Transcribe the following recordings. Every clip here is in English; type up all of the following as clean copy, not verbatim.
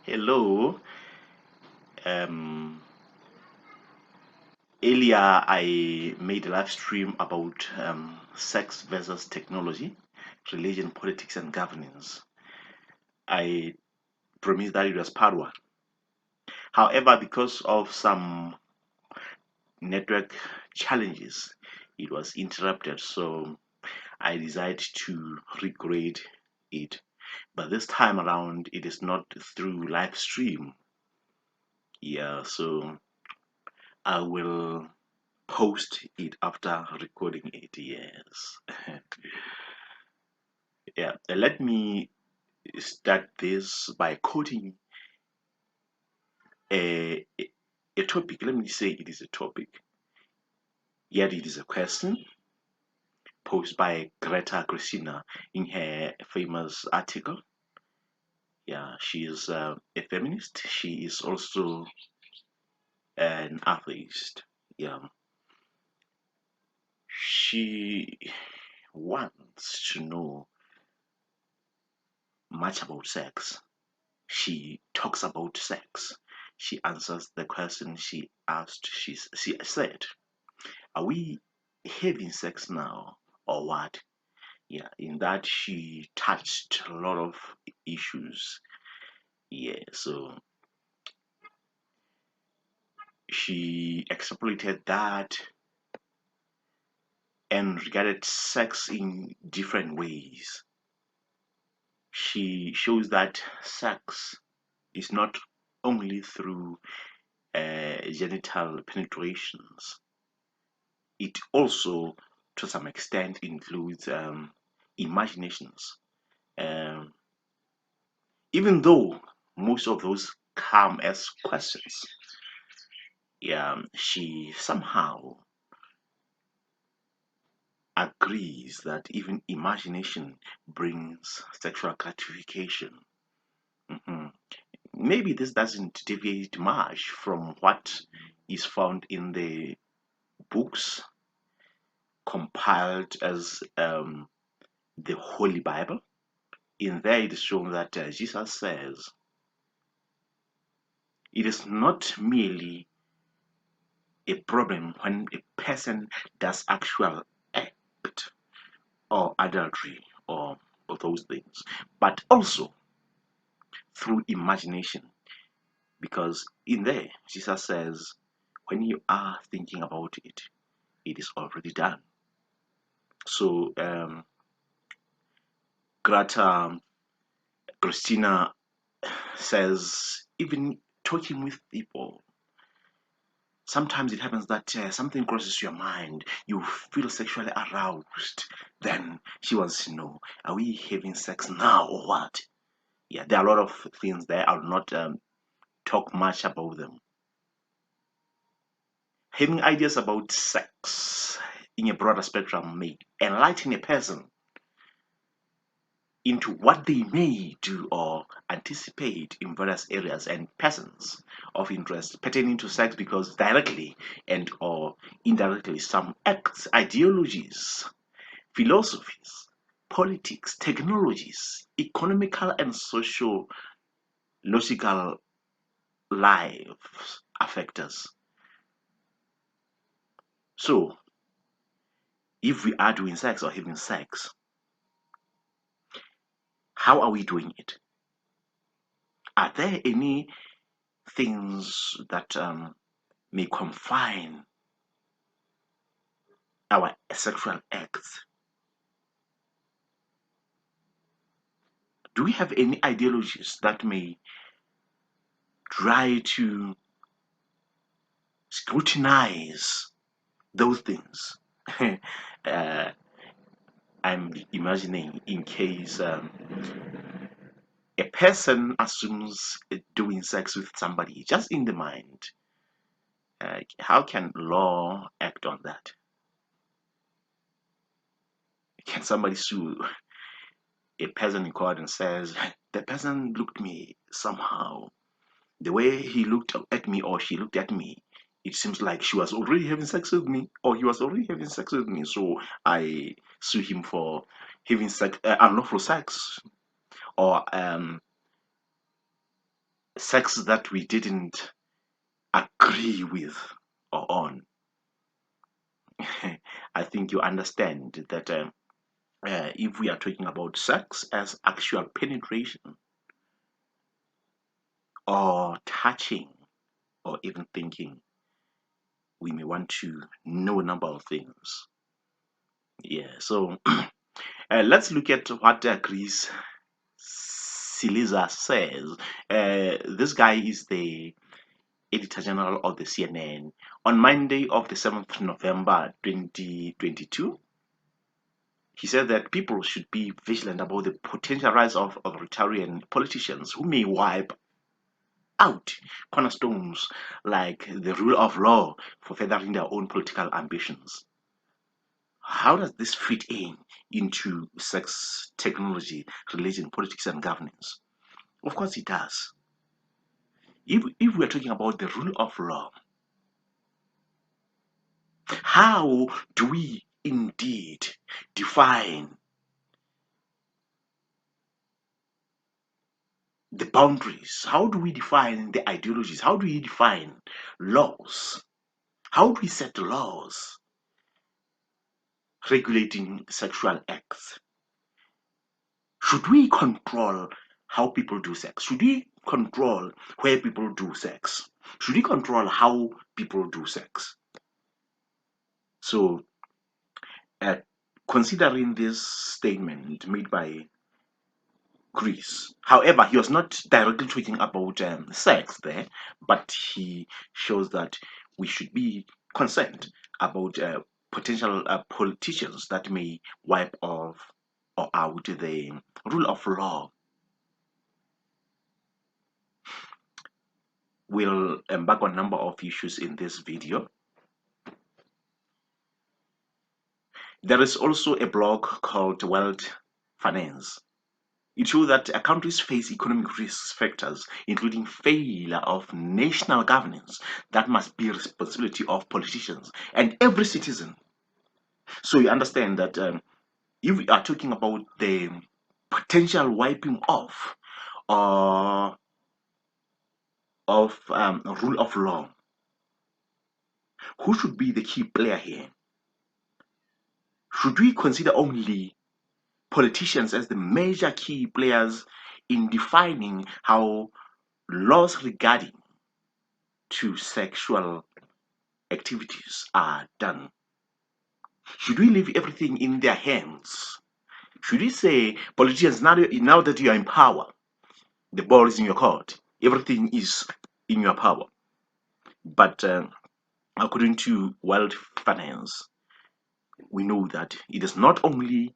Hello. Um, Earlier, I made a live stream about sex versus technology, religion, politics, and governance. I promised that it was part one. However, because of some network challenges, it was interrupted. So I decided to regrade it. But this time around, it is not through live stream. Yeah, so I will post it after recording it. Yes. Yeah. Let me start this by quoting a, a topic. Let me say it is a topic, yet it is a question posed by Greta Christina in her famous article. Yeah, she is a feminist. She is also an atheist. Yeah, she wants to know much about sex. She talks about sex. She answers the question she asked. She said, "Are we having sex now or what?" Yeah, in that she touched a lot of issues. Yeah, so she exploited that and regarded sex in different ways. She shows that sex is not only through genital penetrations. It also, to some extent, includes imaginations. Um, Even though most of those come as questions, yeah, she somehow agrees that even imagination brings sexual gratification. Mhm. Maybe this doesn't deviate much from what is found in the books compiled as the Holy Bible. In there, it is shown that Jesus says it is not merely a problem when a person does actual act or adultery or those things, but also through imagination. Because in there, Jesus says, when you are thinking about it, it is already done. So, Grata Christina says, even talking with people, sometimes it happens that something crosses your mind, you feel sexually aroused. Then she wants to know, are we having sex now or what? Yeah, there are a lot of things there. I'll not talk much about them. Having ideas about sex in a broader spectrum may enlighten a person into what they may do or anticipate in various areas and persons of interest pertaining to sex, because directly and or indirectly some acts, ideologies, philosophies, politics, technologies, economical and social logical lives affect us. So if we are doing sex or having sex, how are we doing it? Are there any things that may confine our sexual acts? Do we have any ideologies that may try to scrutinize those things? uh, I'm imagining in case a person assumes doing sex with somebody just in the mind. How can law act on that? Can somebody sue a person in court and says, the person looked me somehow? The way he looked at me or she looked at me, it seems like she was already having sex with me or he was already having sex with me. So I sue him for having sex, unlawful sex, or sex that we didn't agree with or on. I think you understand that if we are talking about sex as actual penetration or touching or even thinking, we may want to know a number of things. Yeah, so let's look at what Chris Siliza says. This guy is the editor general of the CNN. On Monday of the 7th November 2022, he said that people should be vigilant about the potential rise of authoritarian politicians who may wipe out cornerstones like the rule of law for furthering their own political ambitions. How does this fit into sex, technology, religion, politics, and governance? Of course, it does. If we're talking about the rule of law, how do we indeed define the boundaries? How do we define the ideologies? How do we define laws? How do we set laws regulating sexual acts? Should we control how people do sex? Should we control where people do sex? Should we control how people do sex? So, uh, considering this statement made by Chris, however, he was not directly talking about sex there, but he shows that we should be concerned about potential politicians that may wipe off or out the rule of law. We'll embark on a number of issues in this video. There is also a blog called World Finance. It shows that countries face economic risk factors, including failure of national governance, that must be responsibility of politicians and every citizen. So you understand that if we are talking about the potential wiping off uh, of rule of law, who should be the key player here? Should we consider only politicians as the major key players in defining how laws regarding to sexual activities are done? Should we leave everything in their hands? Should we say, politicians, now that you are in power, the ball is in your court, everything is in your power? But according to World Finance, we know that it is not only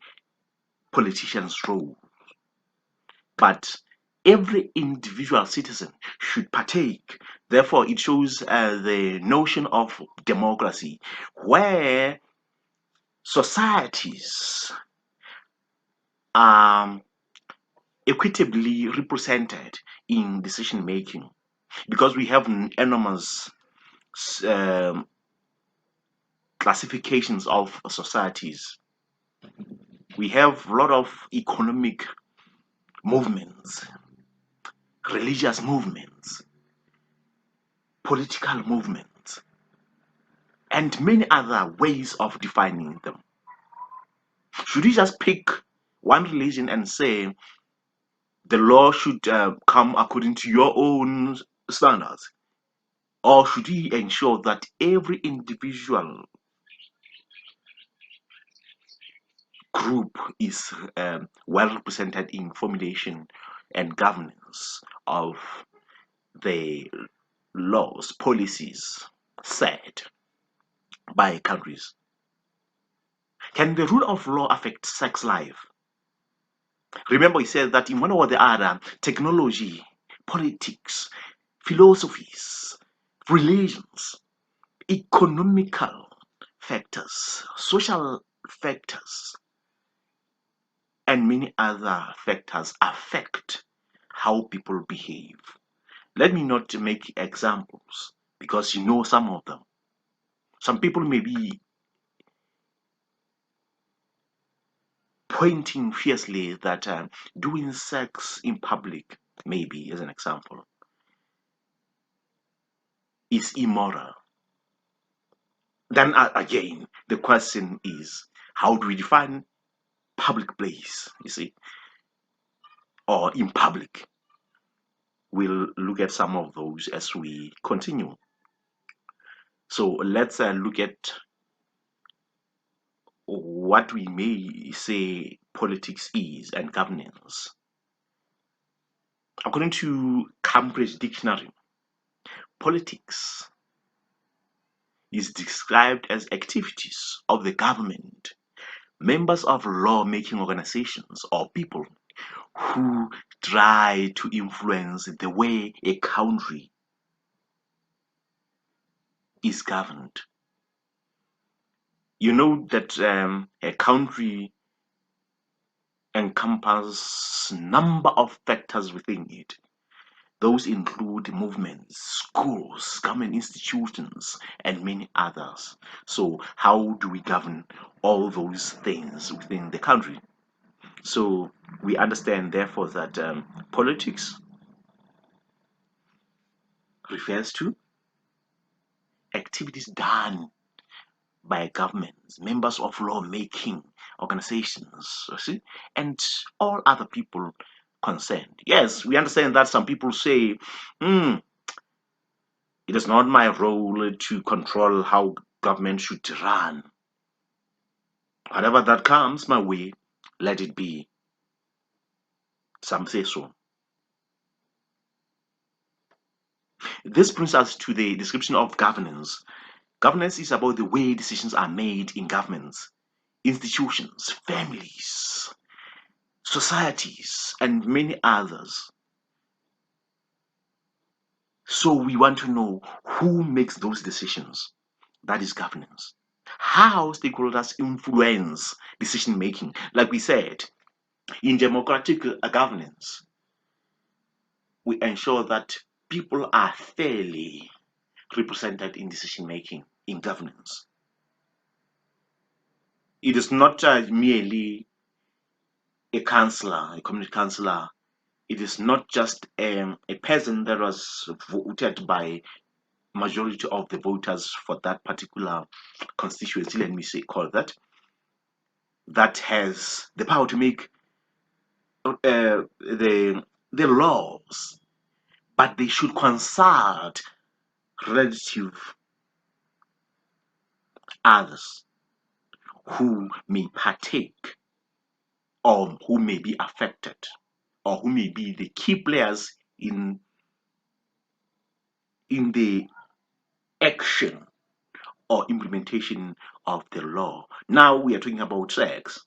politicians' role, but every individual citizen should partake. Therefore, it shows the notion of democracy, where societies are equitably represented in decision making, because we have enormous um, classifications of societies. We have a lot of economic movements, religious movements, political movements, and many other ways of defining them. Should we just pick one religion and say the law should come according to your own standards? Or should we ensure that every individual group is well represented in formulation and governance of the laws, policies set by countries? Can the rule of law affect sex life? Remember, he said that in one or the other, technology, politics, philosophies, religions, economical factors, social factors, and many other factors affect how people behave. Let me not make examples because you know some of them. Some people may be pointing fiercely that doing sex in public, maybe as an example, is immoral, then again, the question is, how do we define public place, you see, or in public? We'll look at some of those as we continue. So let's look at what we may say politics is and governance. According to Cambridge Dictionary, politics is described as activities of the government, members of law-making organizations, or people who try to influence the way a country is governed. You know that a country encompasses number of factors within it. Those include movements, schools, government institutions, and many others. So how do we govern all those things within the country? So we understand, therefore, that politics refers to activities done by governments, members of law-making organizations, you see, and all other people concerned. Yes, we understand that some people say, it is not my role to control how government should run. Whatever that comes my way, let it be. Some say so. This brings us to the description of governance. Governance is about the way decisions are made in governments, institutions, families, societies, and many others. So we want to know who makes those decisions. That is governance. How stakeholders influence decision making. Like we said, in democratic governance, we ensure that people are fairly represented in decision making in governance. It is not merely a councillor, a community councillor. It is not just a person that was voted by majority of the voters for that particular constituency, let me say, call that has the power to make the laws, but they should consult relative others who may partake or who may be affected or who may be the key players in the action or implementation of the law. Now we are talking about sex.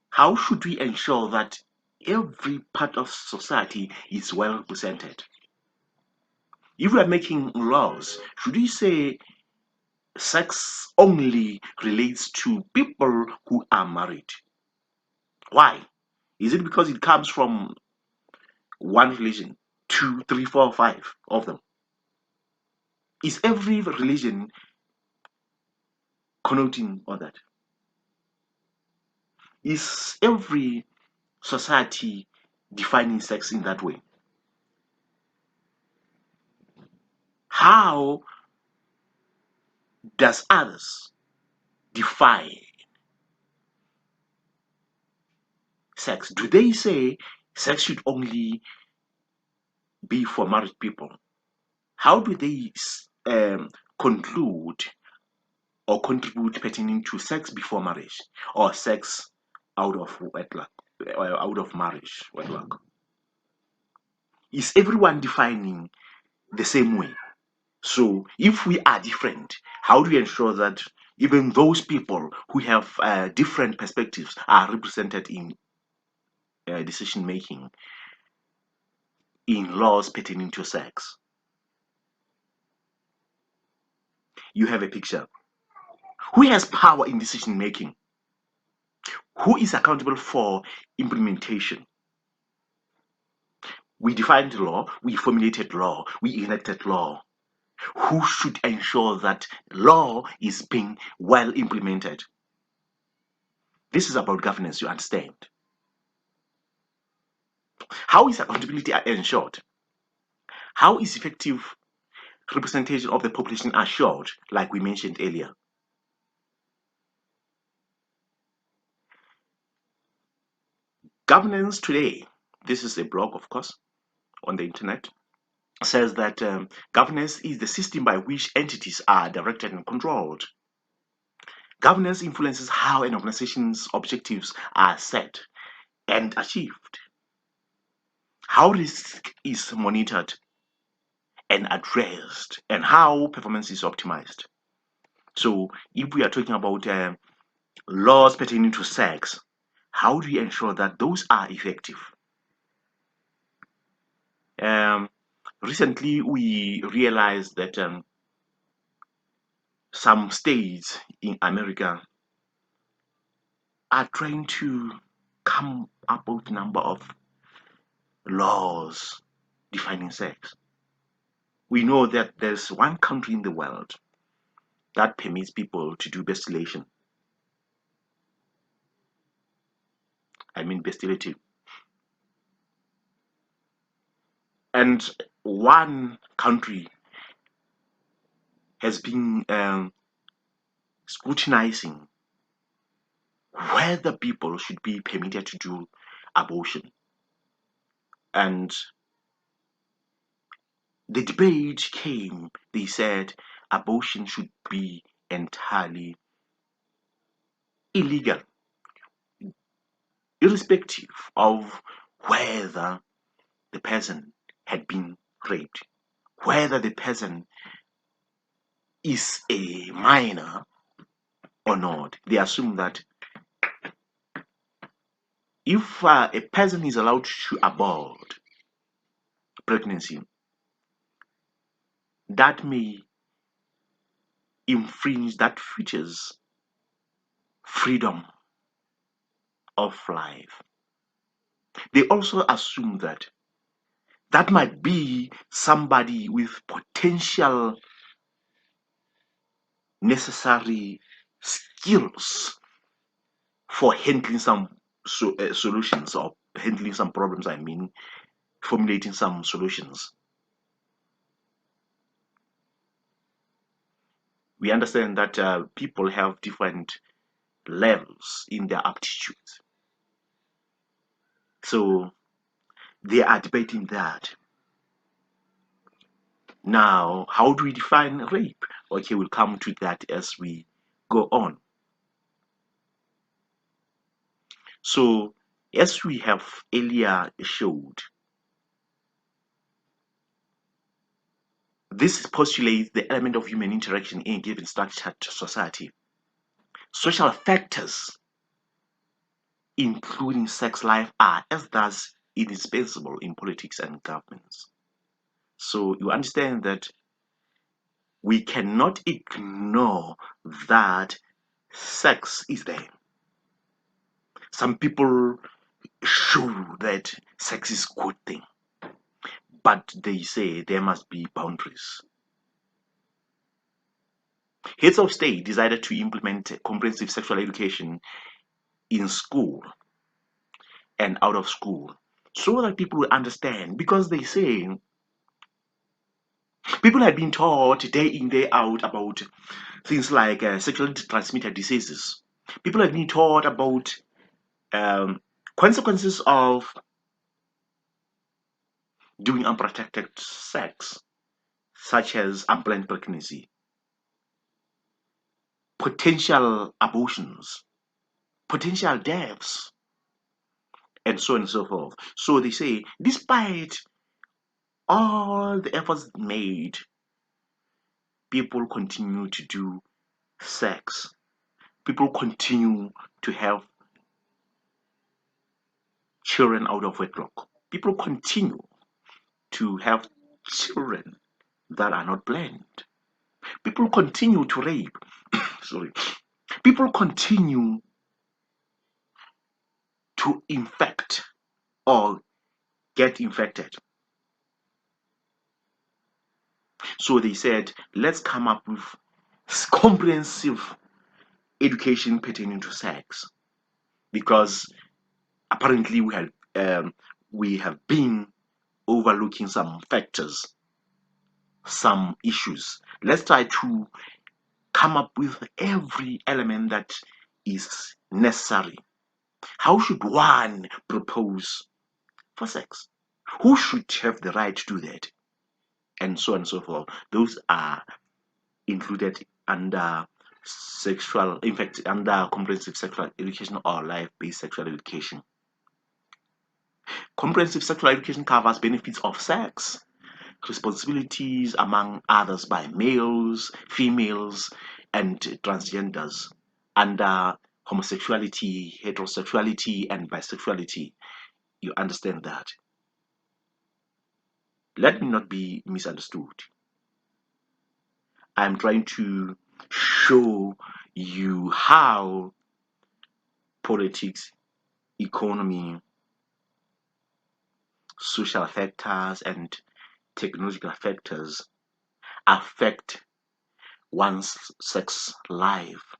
How should we ensure that every part of society is well represented? If we are making laws, should we say sex only relates to people who are married? Why? Is it because it comes from one religion, two, three, four, five of them? Is every religion connoting on that? Is every society defining sex in that way? How does others define sex? Do they say sex should only be for married people? How do they conclude or contribute pertaining to sex before marriage or sex out of wedlock, out of marriage, wedlock? Is everyone defining the same way? So if we are different, how do we ensure that even those people who have different perspectives are represented in decision making in laws pertaining to sex? You have a picture. Who has power in decision making? Who is accountable for implementation? We defined law, we formulated law, we enacted law. Who should ensure that law is being well implemented? This is about governance, you understand. How is accountability ensured? How is effective representation of the population assured, like we mentioned earlier. Governance today, this is a blog, of course, on the internet, says that governance is the system by which entities are directed and controlled. Governance influences how an organization's objectives are set and achieved, how risk is monitored and addressed, and how performance is optimized. So, if we are talking about laws pertaining to sex, how do you ensure that those are effective? Um, Recently, we realized that some states in America are trying to come up with a number of laws defining sex. We know that there's one country in the world that permits people to do bestiality. I mean bestiality. And one country has been scrutinizing whether people should be permitted to do abortion. And the debate came, they said abortion should be entirely illegal, irrespective of whether the person had been raped, whether the person is a minor or not. They assume that if a person is allowed to abort pregnancy, that may infringe that feature's freedom of life. They also assume that that might be somebody with potential necessary skills for handling some solutions, or handling some problems, I mean, formulating some solutions. We understand that people have different levels in their aptitudes. So they are debating that. Now, how do we define rape? Okay, we'll come to that as we go on. So, as we have earlier showed, this postulates the element of human interaction in a given structured society. Social factors, including sex life, are as thus indispensable in politics and governments. So you understand that we cannot ignore that sex is there. Some people show that sex is a good thing, but they say there must be boundaries. Heads of state decided to implement comprehensive sexual education in school and out of school so that people will understand, because they say people have been taught day in, day out about things like sexually transmitted diseases. People have been taught about um, consequences of doing unprotected sex, such as unplanned pregnancy, potential abortions, potential deaths, and so on and so forth. So they say, despite all the efforts made, people continue to do sex. People continue to have children out of wedlock. People continue to have children that are not planned. People continue to rape. Sorry. People continue to infect or get infected. So they said, let's come up with comprehensive education pertaining to sex, because apparently we have been overlooking some factors. some issues. Let's try to come up with every element that is necessary. How should one propose for sex? Who should have the right to do that? And so on and so forth. Those are included under sexual, in fact, under comprehensive sexual education or life-based sexual education. Comprehensive sexual education covers benefits of sex, responsibilities among others by males, females, and transgenders under homosexuality, heterosexuality, and bisexuality. You understand that? Let me not be misunderstood. I'm trying to show you how politics, economy, social factors, and technological factors affect one's sex life.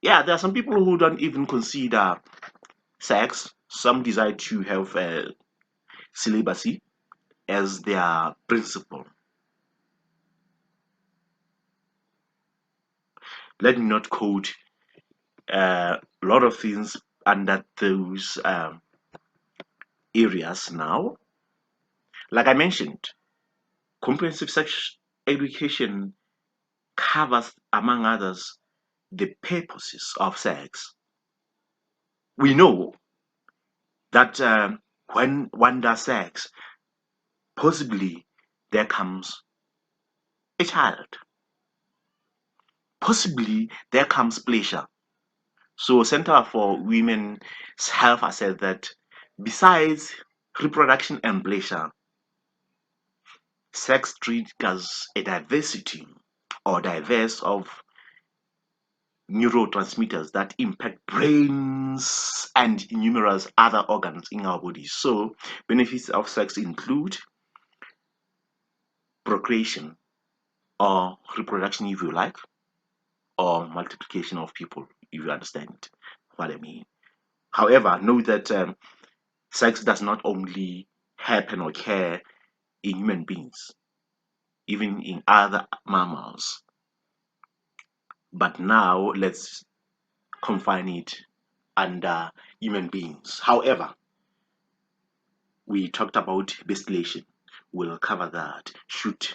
Yeah, there are some people who don't even consider sex. Some decide to have celibacy as their principle. Let me not quote a lot of things under those areas now. Like I mentioned, comprehensive sex education covers, among others, the purposes of sex. We know that when one does sex, possibly there comes a child. Possibly there comes pleasure. So Center for Women's Health has said that besides reproduction and pleasure, sex triggers a diversity or diverse of neurotransmitters that impact brains and numerous other organs in our bodies. So benefits of sex include procreation or reproduction, if you like, or multiplication of people, if you understand what I mean. However, know that sex does not only happen or occur in human beings, even in other mammals. But now let's confine it under human beings. However, we talked about bestiality. We'll cover that. Should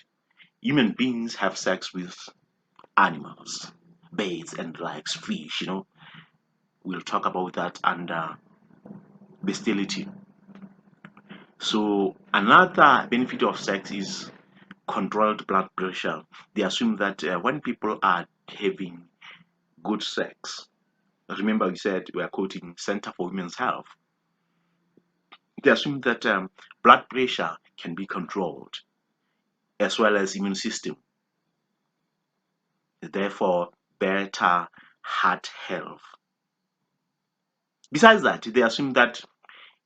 human beings have sex with animals, birds and likes, fish, we'll talk about that under bestiality. So another benefit of sex is controlled blood pressure. They assume that when people are having good sex, remember we said we are quoting Center for Women's Health, they assume that blood pressure can be controlled as well as immune system, therefore better heart health. Besides that, they assume that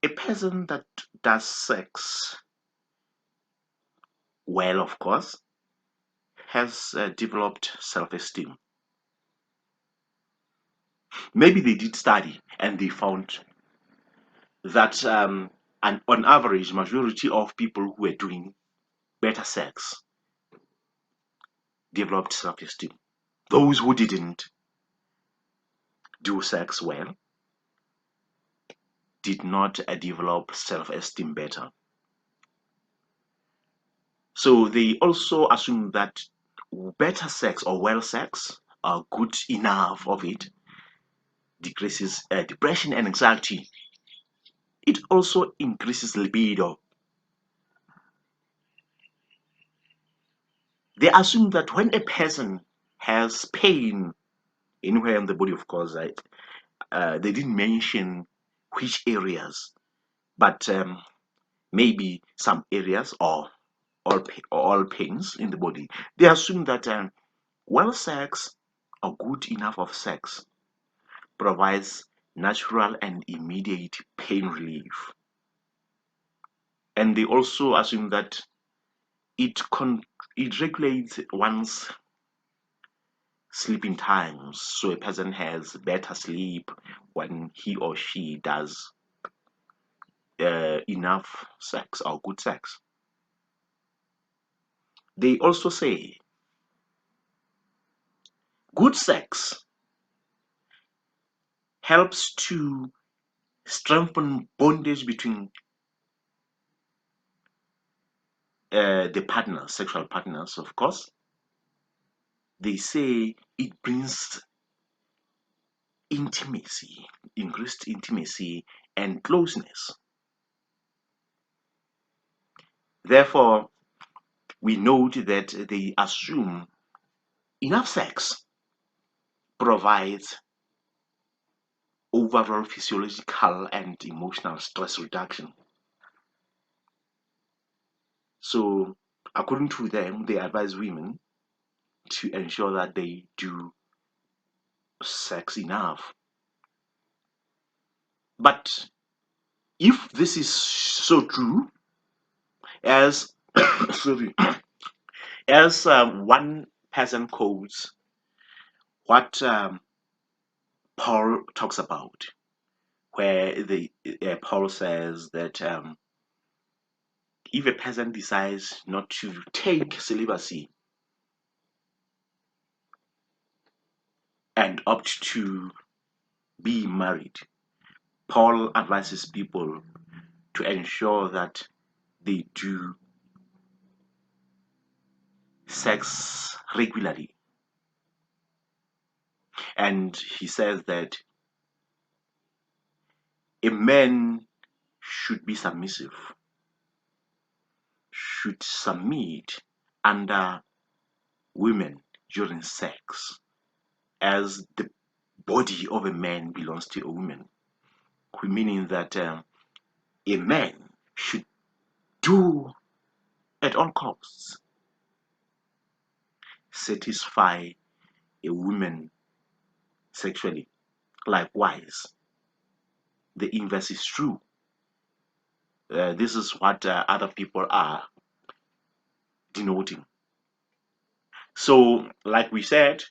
a person that does sex well, of course, has developed self-esteem. Maybe they did study and they found that and on average majority of people who were doing better sex developed self-esteem. Those who didn't do sex well did not develop self-esteem better. So they also assume that better sex or well sex, good enough of it, decreases depression and anxiety. It also increases libido. They assume that when a person has pain anywhere in the body, of course, right, they didn't mention which areas, but maybe some areas or all pains in the body. They assume that well sex or good enough of sex provides natural and immediate pain relief. And they also assume that it regulates one's sleeping times, so a person has better sleep when he or she does enough sex or good sex. They also say good sex helps to strengthen bondage between the partners, sexual partners, of course. They say it brings intimacy, increased intimacy and closeness. Therefore, we note that they assume enough sex provides overall physiological and emotional stress reduction. So, according to them, they advise women to ensure that they do sex enough. But if this is so true, as sorry, as one person quotes what Paul talks about, where Paul says that if a person decides not to take celibacy and opt to be married, Paul advises people to ensure that they do sex regularly. And he says that a man should be submissive, should submit under women during sex, as the body of a man belongs to a woman, meaning that a man should do at all costs satisfy a woman sexually. Likewise, the inverse is true. This is what other people are denoting. So, like we said,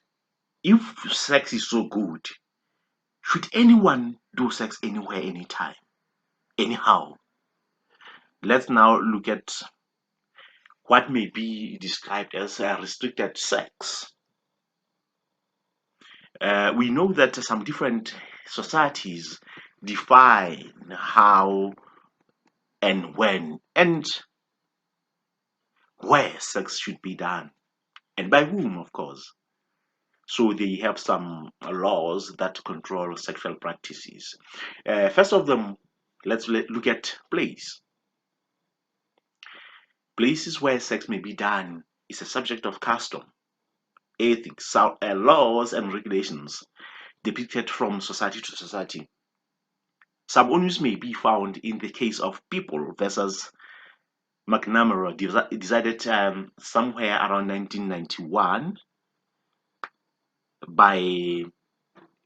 if sex is so good, should anyone do sex anywhere, anytime, anyhow? Let's now look at what may be described as restricted sex. We know that some different societies define how and when and where sex should be done, and by whom, of course. So they have some laws that control sexual practices. First of them, let's look at place. Places where sex may be done is a subject of custom, ethics, laws, and regulations depicted from society to society. Some onus may be found in the case of People versus McNamara, decided somewhere around 1991 by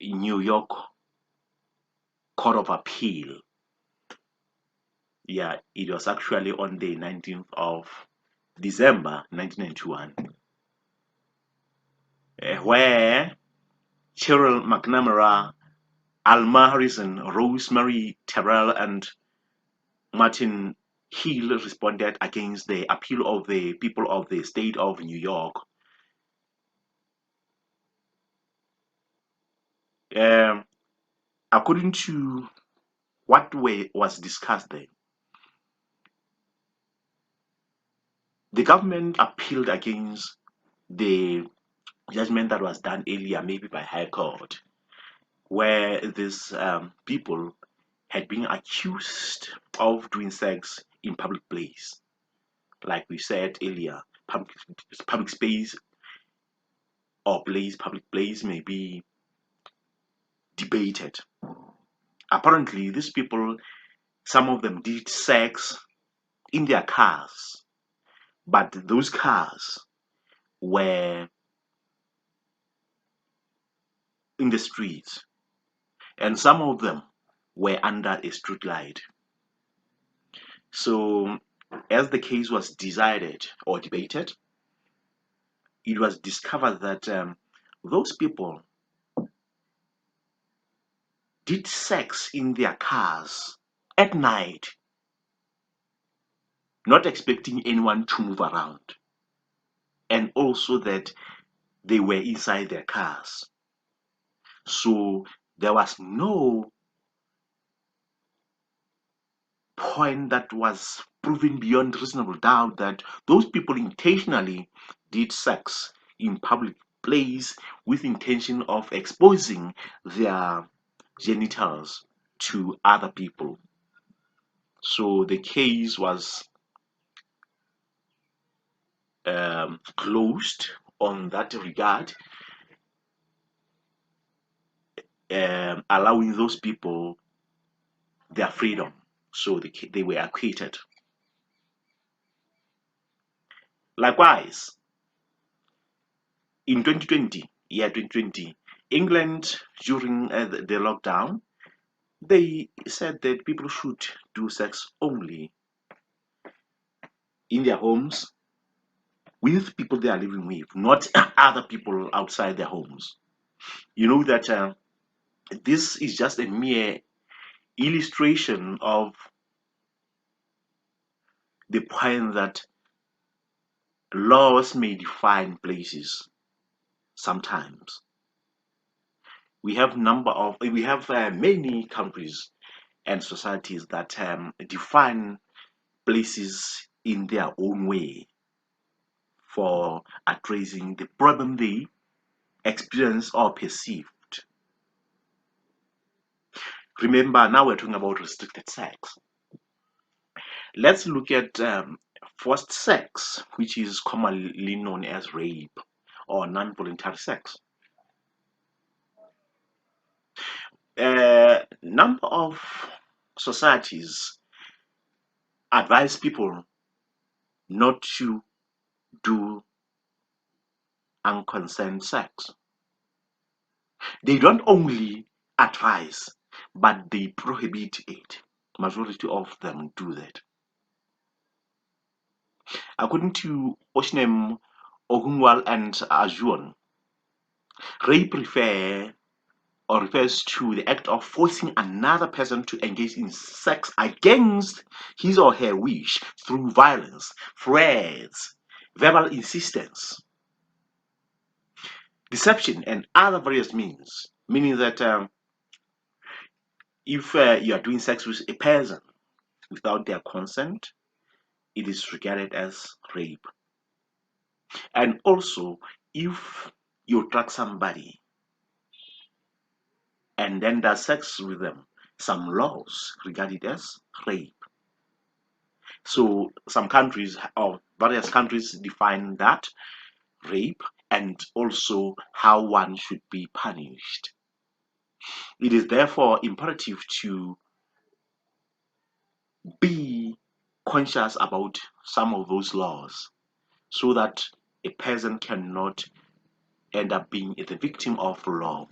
New York Court of Appeal. Yeah, it was actually on the 19th of December 1991, where Cheryl McNamara, Alma Harrison, Rosemary Terrell, and Martin Hill responded against the appeal of the people of the state of New York. Um, According to what was discussed there, the government appealed against the judgment that was done earlier, maybe by High Court, where these people had been accused of doing sex in public place. Like we said earlier, public space or place, public place may be debated. Apparently, these people, some of them did sex in their cars, but those cars were in the streets, and some of them were under a street light. So, as the case was decided or debated, it was discovered that those people did sex in their cars at night, not expecting anyone to move around. and also that they were inside their cars. So there was no point that was proven beyond reasonable doubt that those people intentionally did sex in public place with intention of exposing their genitals to other people. So the case was closed on that regard, allowing those people their freedom. So they were acquitted. Likewise, in 2020, England, during the lockdown, they said that people should do sex only in their homes with people they are living with, not other people outside their homes. You know that this is just a mere illustration of the point that laws may define places sometimes. We have many countries and societies that define places in their own way for addressing the problem they experience or perceive. Remember, now we're talking about restricted sex. Let's look at forced sex, which is commonly known as rape or non-voluntary sex. A number of societies advise people not to do unconsented sex. They don't only advise, but they prohibit it. Majority of them do that. According to Oshnem Ogunwal and Ajuan, rape refers to the act of forcing another person to engage in sex against his or her wish through violence, threats, verbal insistence, deception, and other various means. Meaning that if you are doing sex with a person without their consent, it is regarded as rape. And also, if you drug somebody and then does sex with them, some laws regard it as rape. So some countries or various countries define that rape and also how one should be punished. It is therefore imperative to be conscious about some of those laws so that a person cannot end up being the victim of law.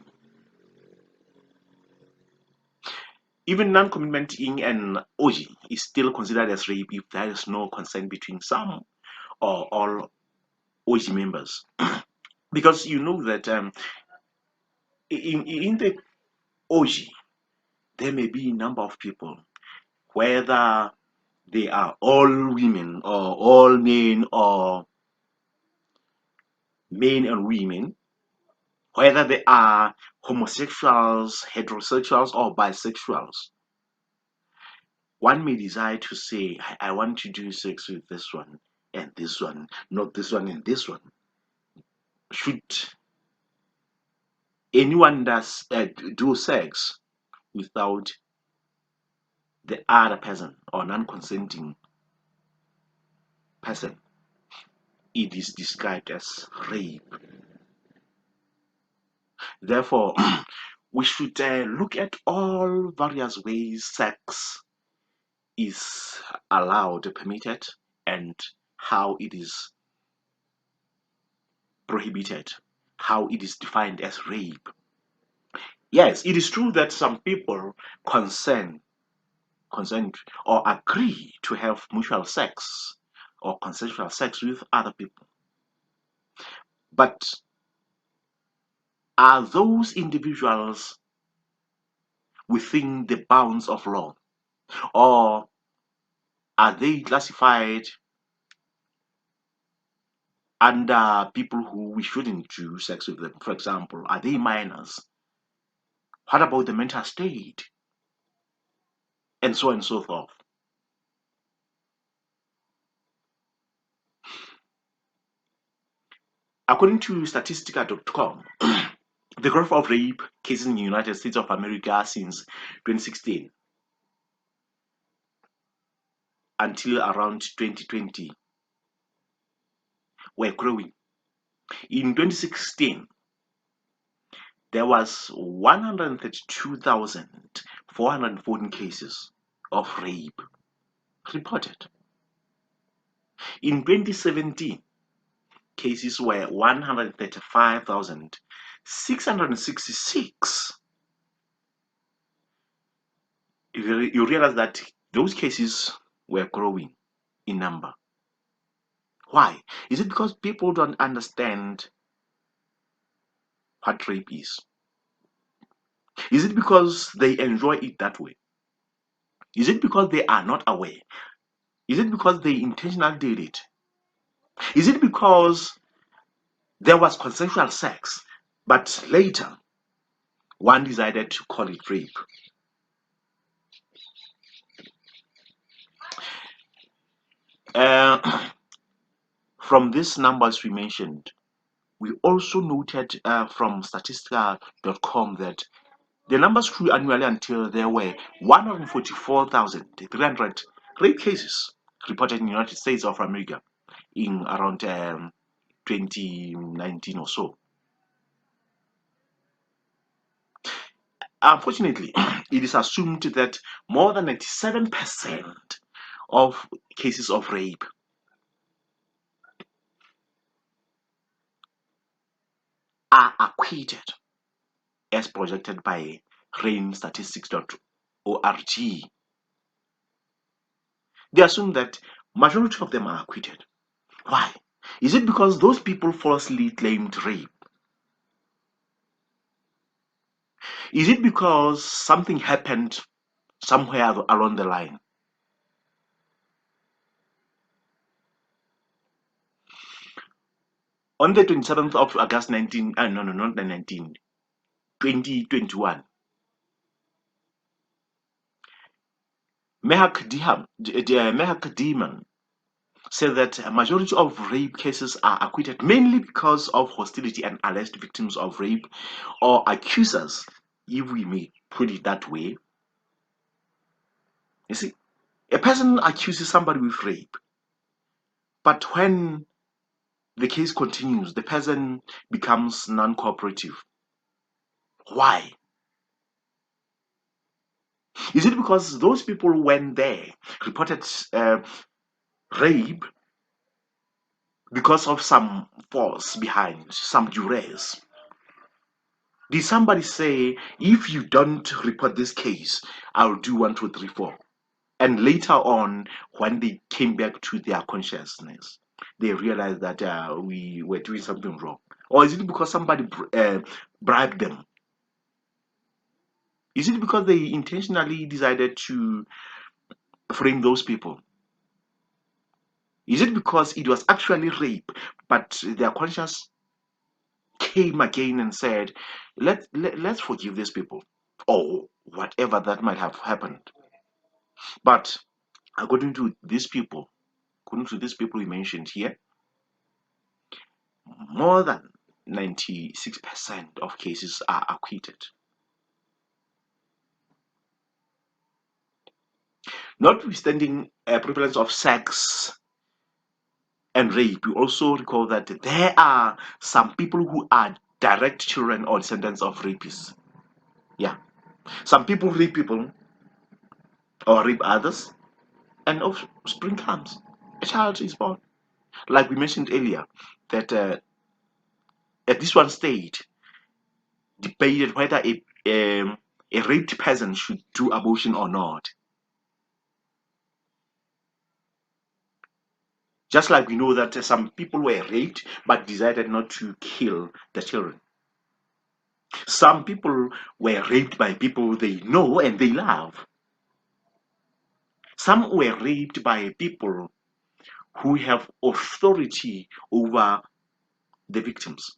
Even non-commitment in an orgy is still considered as rape if there is no consent between some or all orgy members. Because you know that in the orgy, there may be a number of people, whether they are all women or all men or men and women, whether they are homosexuals, heterosexuals, or bisexuals. One may decide to say, I want to do sex with this one and this one, not this one and this one. Should anyone do sex without the other person or non-consenting person, it is described as rape. Therefore, we should look at all various ways sex is allowed, permitted, and how it is prohibited, how it is defined as rape. Yes, it is true that some people consent or agree to have mutual sex or consensual sex with other people. But are those individuals within the bounds of law, or are they classified and people who we shouldn't do sex with them. For example, are they minors? What about the mental state? And so on and so forth. According to Statistica.com, the growth of rape cases in the United States of America since 2016 until around 2020 were growing. In 2016, there was 132,414 cases of rape reported. In 2017, cases were 135,666. You realize that those cases were growing in number. Why? Is it because people don't understand what rape is? Is it because they enjoy it that way? Is it because they are not aware? Is it because they intentionally did it? Is it because there was consensual sex, but later one decided to call it rape? From these numbers we mentioned, we also noted from Statistica.com that the numbers grew annually until there were 144,300 rape cases reported in the United States of America in around 2019 or so. Unfortunately, it is assumed that more than 97% of cases of rape are acquitted as projected by rainstatistics.org. They assume that majority of them are acquitted. Why? Is it because those people falsely claimed rape? Is it because something happened somewhere along the line? On the 27th of August 2021, Mehak Diman said that a majority of rape cases are acquitted mainly because of hostility and alleged victims of rape or accusers, if we may put it that way. You see, a person accuses somebody with rape, but when the case continues, the person becomes non-cooperative. Why? Is it because those people, when they reported rape because of some force behind, some duress? Did somebody say, if you don't report this case, I'll do 1, 2, 3, 4? And later on, when they came back to their consciousness, they realized that we were doing something wrong. Or is it because somebody bribed them? Is it because they intentionally decided to frame those people? Is it because it was actually rape, but their conscience came again and said, let's forgive these people, or whatever that might have happened? But according to these people, we mentioned here, more than 96% of cases are acquitted. Notwithstanding a prevalence of sex and rape, we also recall that there are some people who are direct children or descendants of rapists. Yeah, some people rape people or rape others, and offspring comes. A child is born. Like we mentioned earlier, that at this one stage, debated whether a raped person should do abortion or not. Just like we know that some people were raped but decided not to kill the children. Some people were raped by people they know and they love. Some were raped by people who have authority over the victims.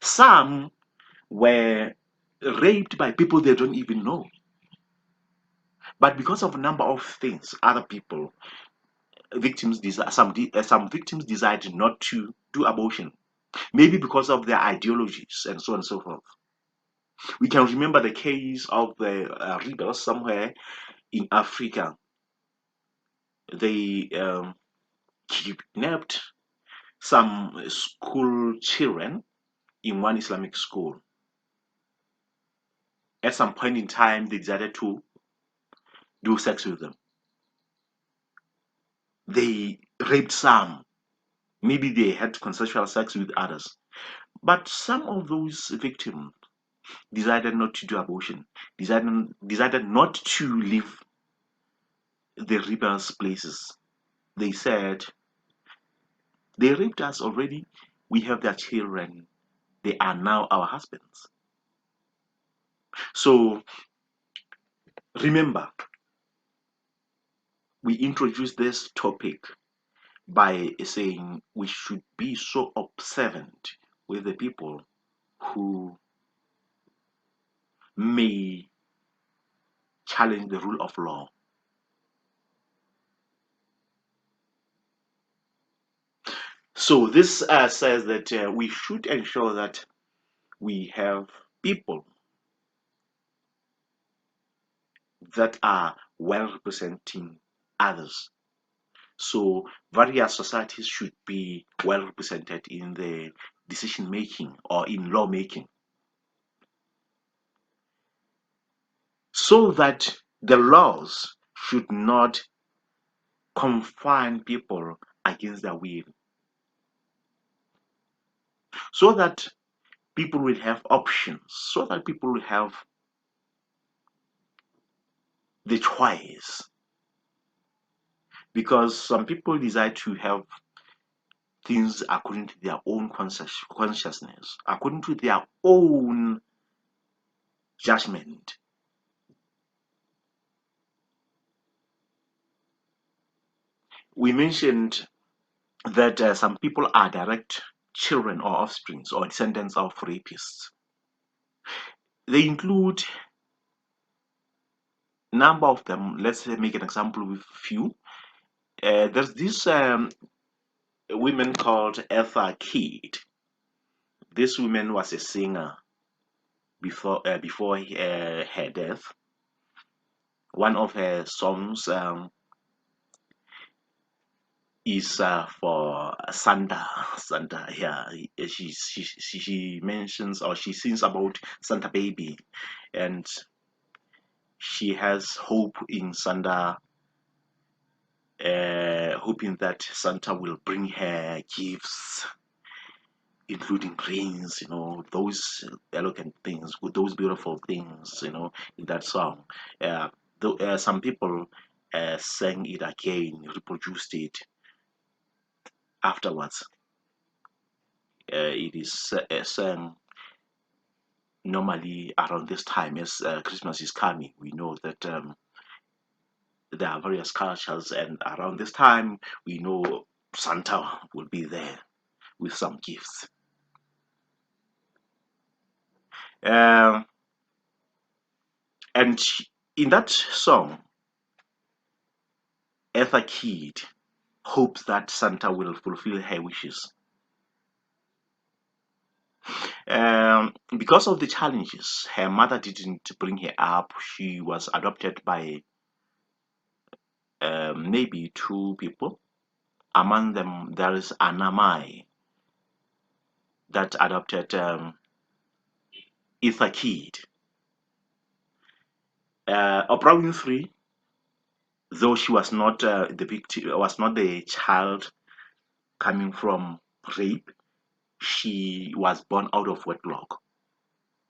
Some were raped by people they don't even know. But because of a number of things, other people, some victims decided not to do abortion. Maybe because of their ideologies and so on and so forth. We can remember the case of the rebels somewhere in Africa. They kidnapped some school children in one Islamic school. At some point in time, they decided to do sex with them. They raped some. Maybe they had consensual sex with others. But some of those victims decided not to do abortion, decided not to leave the rebels' places. They said, they raped us already, we have their children, they are now our husbands. So remember, we introduced this topic by saying we should be so observant with the people who may challenge the rule of law. So this says that we should ensure that we have people that are well representing others. So various societies should be well represented in the decision making or in law making, so that the laws should not confine people against their will, so that people will have options, so that people will have the choice. Because some people decide to have things according to their own consciousness, according to their own judgment. We mentioned that some people are direct children or offsprings or descendants of rapists. They include a number of them. Let's make an example with few. There's this woman called Eartha Kitt. This woman was a singer before her death. One of her songs is for Santa. Santa, yeah. She mentions or she sings about Santa baby, and she has hope in Santa, hoping that Santa will bring her gifts, including rings, those elegant things, with those beautiful things, in that song. Some people sang it again, reproduced it afterwards. It is sung normally around this time as Christmas is coming. We know that there are various cultures, and around this time, we know Santa will be there with some gifts. Um, and in that song, Eartha Kitt hopes that Santa will fulfill her wishes. Because of the challenges, her mother didn't bring her up. She was adopted by maybe two people. Among them, there is Anna Mai that adopted Eartha Kitt. Oprah Winfrey, though she was not the victim, was not the child coming from rape, she was born out of wedlock.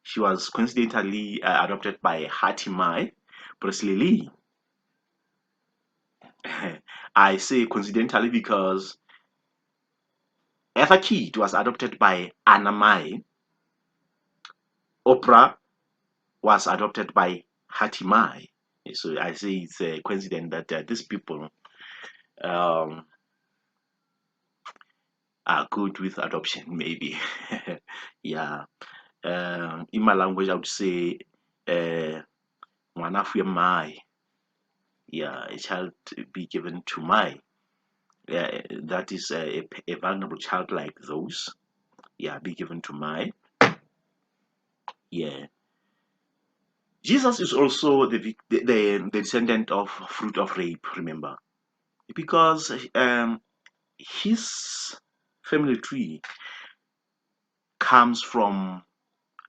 She was coincidentally adopted by Hattie Mai Presley Lee. I say coincidentally because Eartha Kitt was adopted by Anna Mai. Oprah was adopted by Hattie Mai. So I say it's a coincidence that these people um, are good with adoption, maybe. Yeah. In my language, I would say, "Ngwana mai." Yeah, a child be given to my. Yeah, that is a vulnerable child like those. Yeah, be given to my. Yeah. Jesus is also the descendant of fruit of rape, remember, because his family tree comes from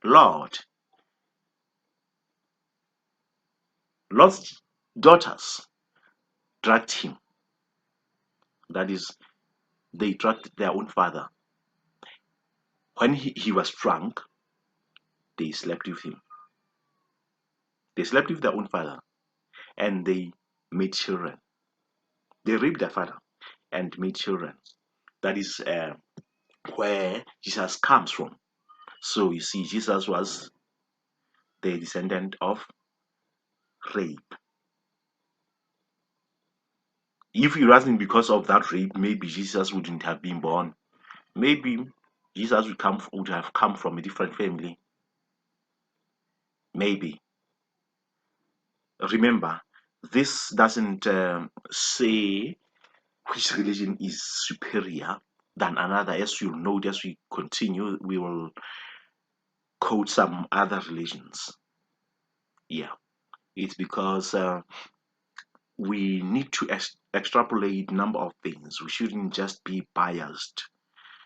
Lord. Lord's daughters dragged him. That is, they dragged their own father. When he was drunk, they slept with him. They slept with their own father and they made children. They raped their father and made children. That is where Jesus comes from. So you see, Jesus was the descendant of rape. If it wasn't because of that rape, maybe Jesus wouldn't have been born. Maybe Jesus would have come from a different family. Maybe. Remember, this doesn't say which religion is superior than another. As you'll note, as we continue, we will quote some other religions. Yeah, it's because we need to extrapolate number of things. We shouldn't just be biased,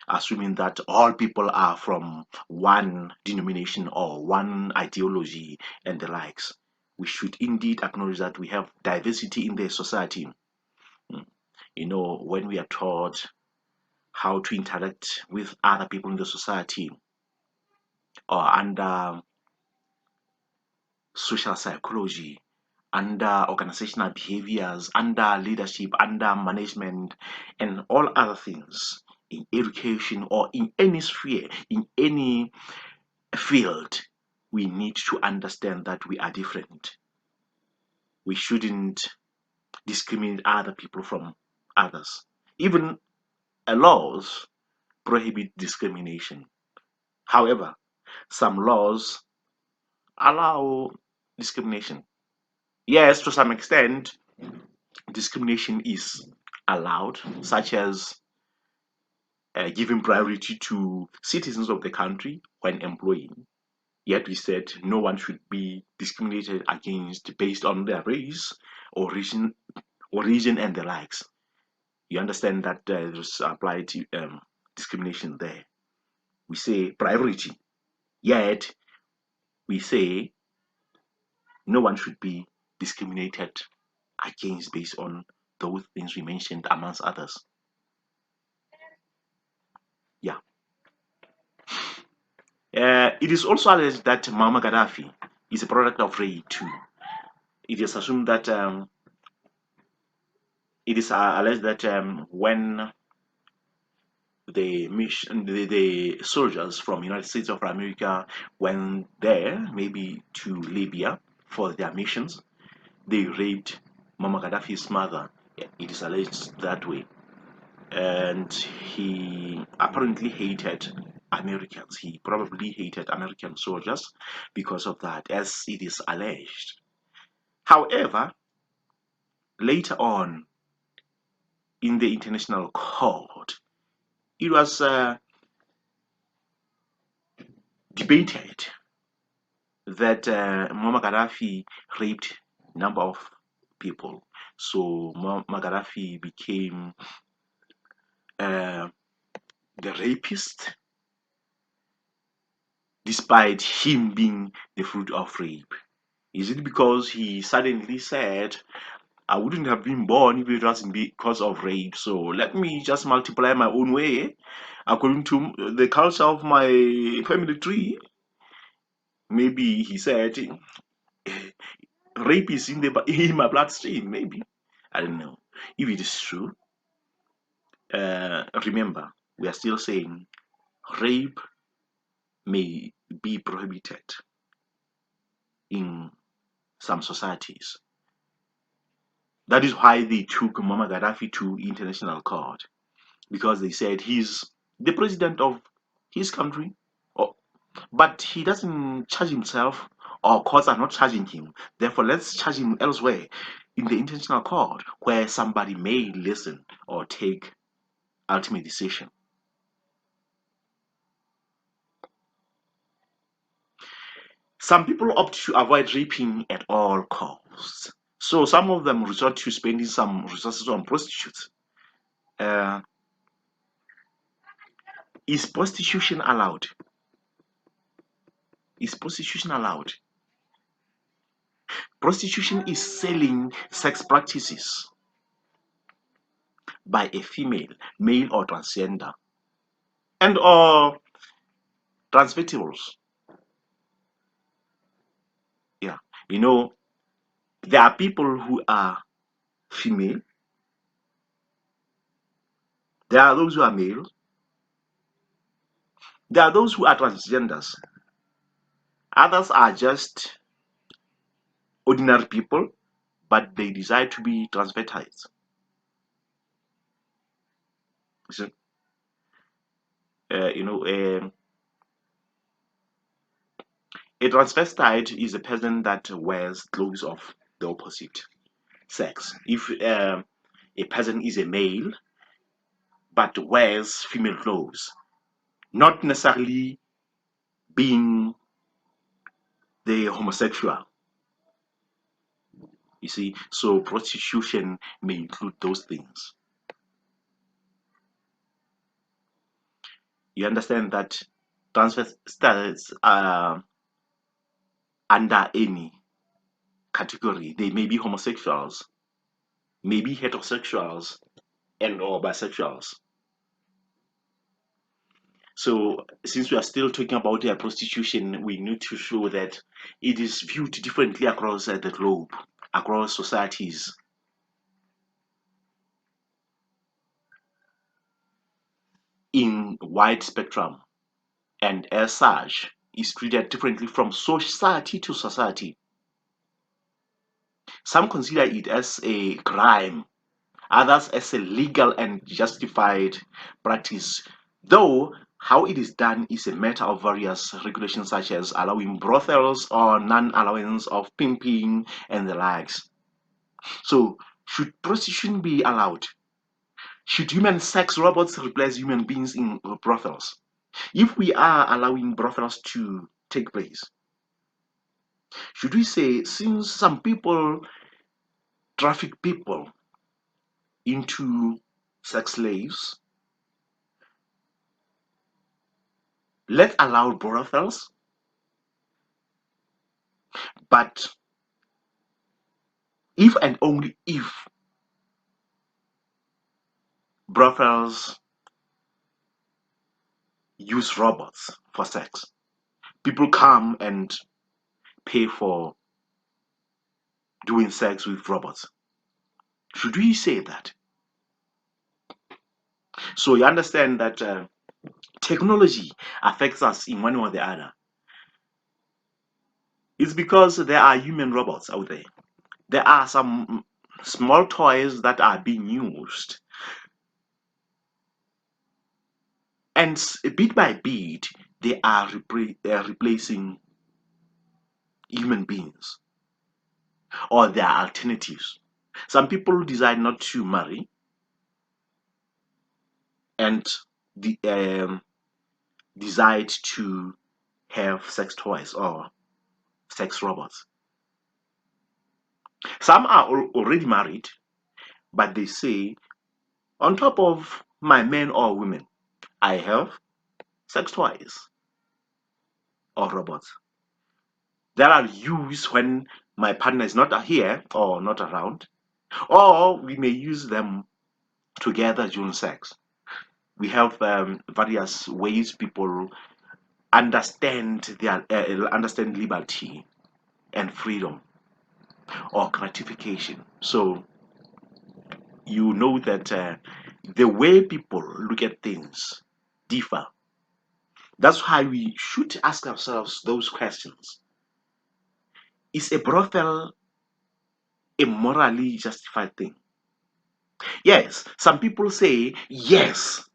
assuming that all people are from one denomination or one ideology and the likes. We should indeed acknowledge that we have diversity in the society. Mm. When we are taught how to interact with other people in the society or under social psychology, under organizational behaviors, under leadership, under management, and all other things in education or in any sphere, in any field, we need to understand that we are different. We shouldn't discriminate other people from others. Even laws prohibit discrimination. However, some laws allow discrimination. Yes, to some extent, discrimination is allowed, such as giving priority to citizens of the country when employing. Yet we said no one should be discriminated against based on their race or region and the likes. You understand that there's applied discrimination there. We say priority, yet we say no one should be discriminated against based on those things we mentioned, amongst others. Yeah. It is also alleged that Muammar Gaddafi is a product of rape too. It is assumed that it is alleged that when the soldiers from United States of America went there, maybe to Libya for their missions, they raped Muammar Gaddafi's mother. It is alleged that way, and he apparently hated Americans. He probably hated American soldiers because of that, as it is alleged. However, later on in the international court, it was debated that Muammar Gaddafi raped a number of people. So Muammar Gaddafi became uh, the rapist, despite him being the fruit of rape. Is it because he suddenly said, I wouldn't have been born if it wasn't because of rape, so let me just multiply my own way according to the culture of my family tree? Maybe he said, rape is in my bloodstream, maybe. I don't know. If it is true, remember, we are still saying rape may be prohibited in some societies. That is why they took Muammar Gaddafi to international court, because they said he's the president of his country, or, but he doesn't charge himself, or courts are not charging him. Therefore, let's charge him elsewhere in the international court where somebody may listen or take ultimate decision. Some people opt to avoid raping at all costs. So some of them resort to spending some resources on prostitutes. Uh, is prostitution allowed? Is prostitution allowed? Prostitution is selling sex practices by a female, male or transgender, and or transvestibles. Yeah, you know, there are people who are female, there are those who are male, there are those who are transgenders, others are just ordinary people, but they decide to be transvestites. So, you know, a transvestite is a person that wears clothes of the opposite sex. If a person is a male but wears female clothes, not necessarily being the homosexual, you see, so prostitution may include those things. You understand that transvestites are under any category. They may be homosexuals, may be heterosexuals, and or bisexuals. So since we are still talking about prostitution, we need to show that it is viewed differently across the globe, across societies. In wide spectrum, and as such is treated differently from society to society. Some consider it as a crime, others as a legal and justified practice, though how it is done is a matter of various regulations such as allowing brothels or non-allowance of pimping and the likes. So should prostitution be allowed? Should human sex robots replace human beings in brothels? If we are allowing brothels to take place, should we say, since some people traffic people into sex slaves, let's allow brothels, but if and only if brothels use robots for sex, people come and pay for doing sex with robots. Should we say that? So you understand that technology affects us in one way or the other. It's because there are human robots out there. There are some small toys that are being used, and bit by bit they are replacing human beings, or there are alternatives. Some people decide not to marry and decide to have sex toys or sex robots. Some are already married, but they say, on top of my men or women, I have sex toys or robots that are used when my partner is not here or not around, or we may use them together during sex. We have various ways people understand liberty and freedom or gratification. So you know that the way people look at things differ. That's why we should ask ourselves those questions. Is a brothel a morally justified thing? Yes, some people say yes.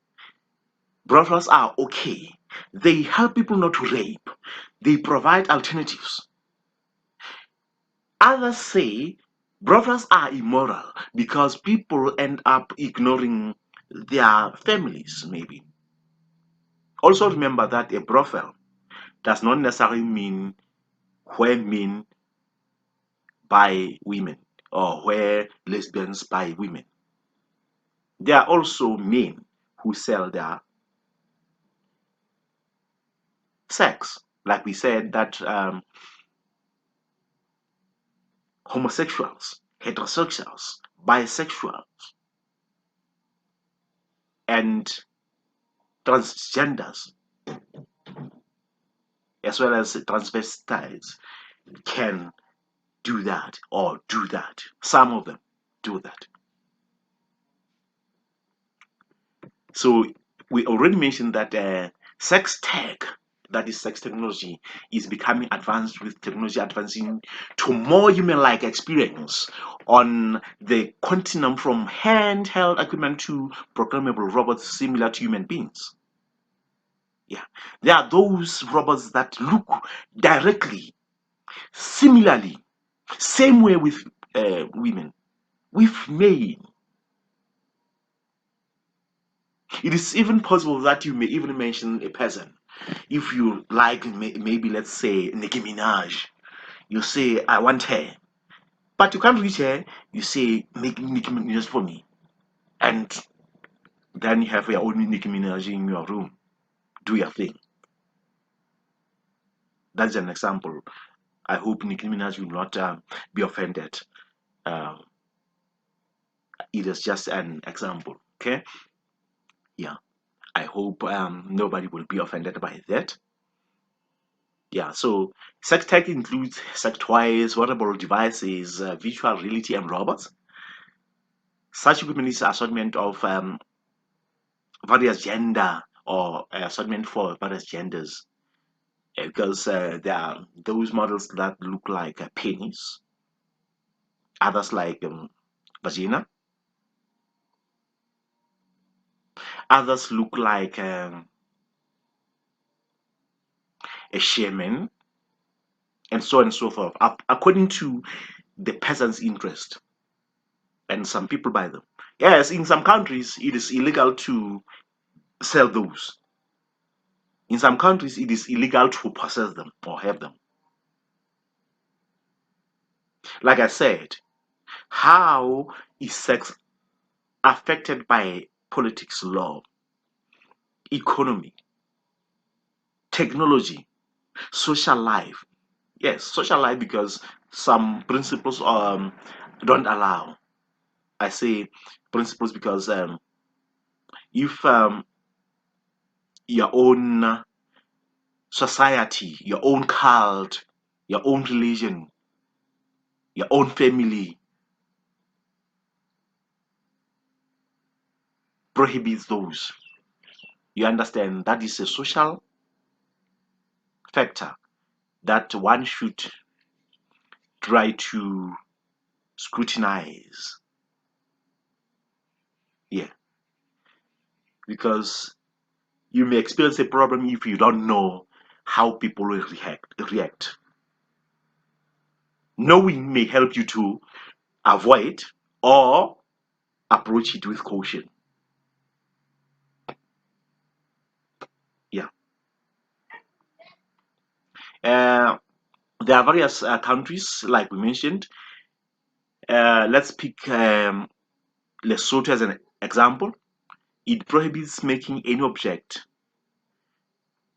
brothels are okay. They help people not to rape. They provide alternatives. Others say brothels are immoral because people end up ignoring their families, maybe. Also remember that a brothel does not necessarily mean where men buy women or where lesbians buy women. There are also men who sell their sex. Like we said, that homosexuals, heterosexuals, bisexuals, and transgenders, as well as transvestites, can do that or do that. Some of them do that. So we already mentioned that sex tech, that is sex technology, is becoming advanced with technology advancing to more human-like experience on the continuum from handheld equipment to programmable robots similar to human beings. Yeah, there are those robots that look directly, similarly, same way with women, with men. It is even possible that you may even mention a person. If you like, maybe let's say Nicki Minaj, you say, I want her. But you can't reach her, you say, make Nicki Minaj for me. And then you have your own Nicki Minaj in your room. Do your thing. That's an example. I hope Nicki Minaj will not be offended. Um, it is just an example. Okay? Yeah. I hope nobody will be offended by that. Yeah, so sex tech includes sex toys, wearable devices, virtual reality, and robots. Such equipment is assortment of various gender or assortment for various genders because there are those models that look like a penis, others like vagina, others look like a shaman, and so on and so forth, according to the person's interest. And some people buy them. Yes, in some countries it is illegal to sell those. In some countries, it is illegal to possess them or have them. Like I said, how is sex affected by politics, law, economy, technology, social life? Yes, social life because some principles don't allow. I say principles because if your own society, your own cult, your own religion, your own family prohibits those, you understand that is a social factor that one should try to scrutinize. Yeah, because you may experience a problem if you don't know how people will react. Knowing may help you to avoid or approach it with caution. Yeah. uh, there are various countries like we mentioned. Let's pick Lesotho as an example. It prohibits making any object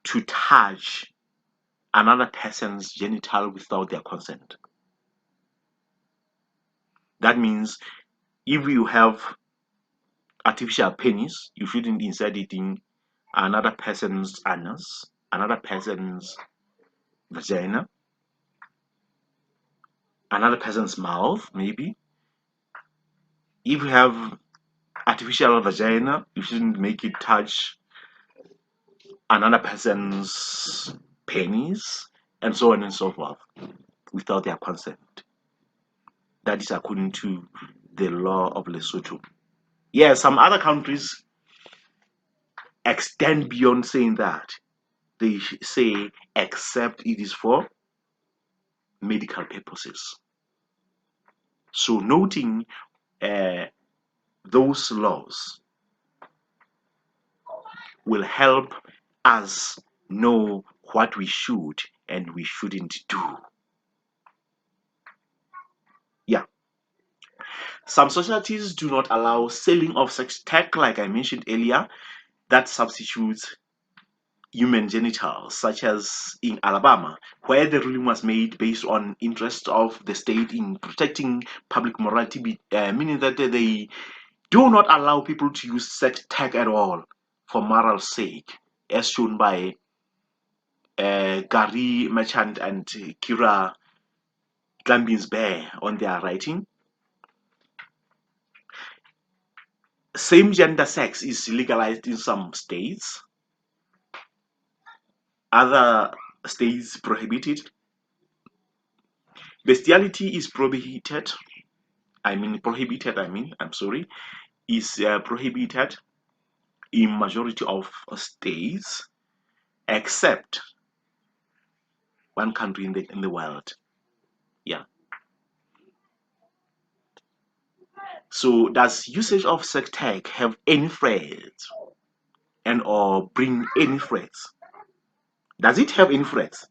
to touch another person's genital without their consent. That means if you have artificial penis, you shouldn't insert it in another person's anus, another person's vagina, another person's mouth, maybe. If you have artificial vagina, you shouldn't make it touch another person's penis, and so on and so forth, without their consent. That is according to the law of Lesotho. Yeah, some other countries extend beyond saying that. They say, except it is for medical purposes. So noting uh, those laws will help us know what we should and we shouldn't do. Yeah. Some societies do not allow selling of sex tech, like I mentioned earlier, that substitutes human genitals, such as in Alabama, where the ruling was made based on interest of the state in protecting public morality, meaning that they do not allow people to use sex tech at all for moral sake, as shown by Gary Merchant and Kira Gambins Bear on their writing. Same gender sex is legalized in some states, other states prohibit it. Bestiality is prohibited. I'm sorry, is prohibited in majority of states, except one country in the world. Yeah. So does usage of sex tech have any threats and or bring any threats? Does it have any threats?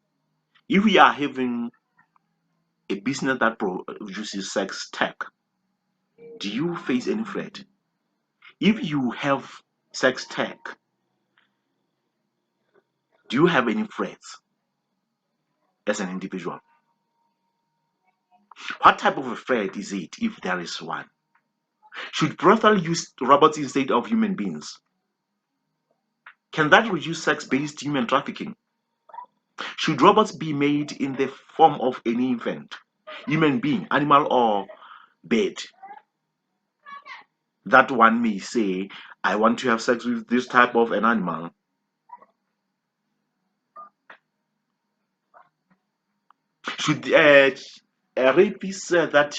If we are having a business that produces sex tech, do you face any threat? If you have sex tech, do you have any threats as an individual? What type of a threat is it if there is one? Should brothel use robots instead of human beings? Can that reduce sex-based human trafficking? Should robots be made in the form of any infant, human being, animal, or bird? That one may say, I want to have sex with this type of an animal. Should rapists that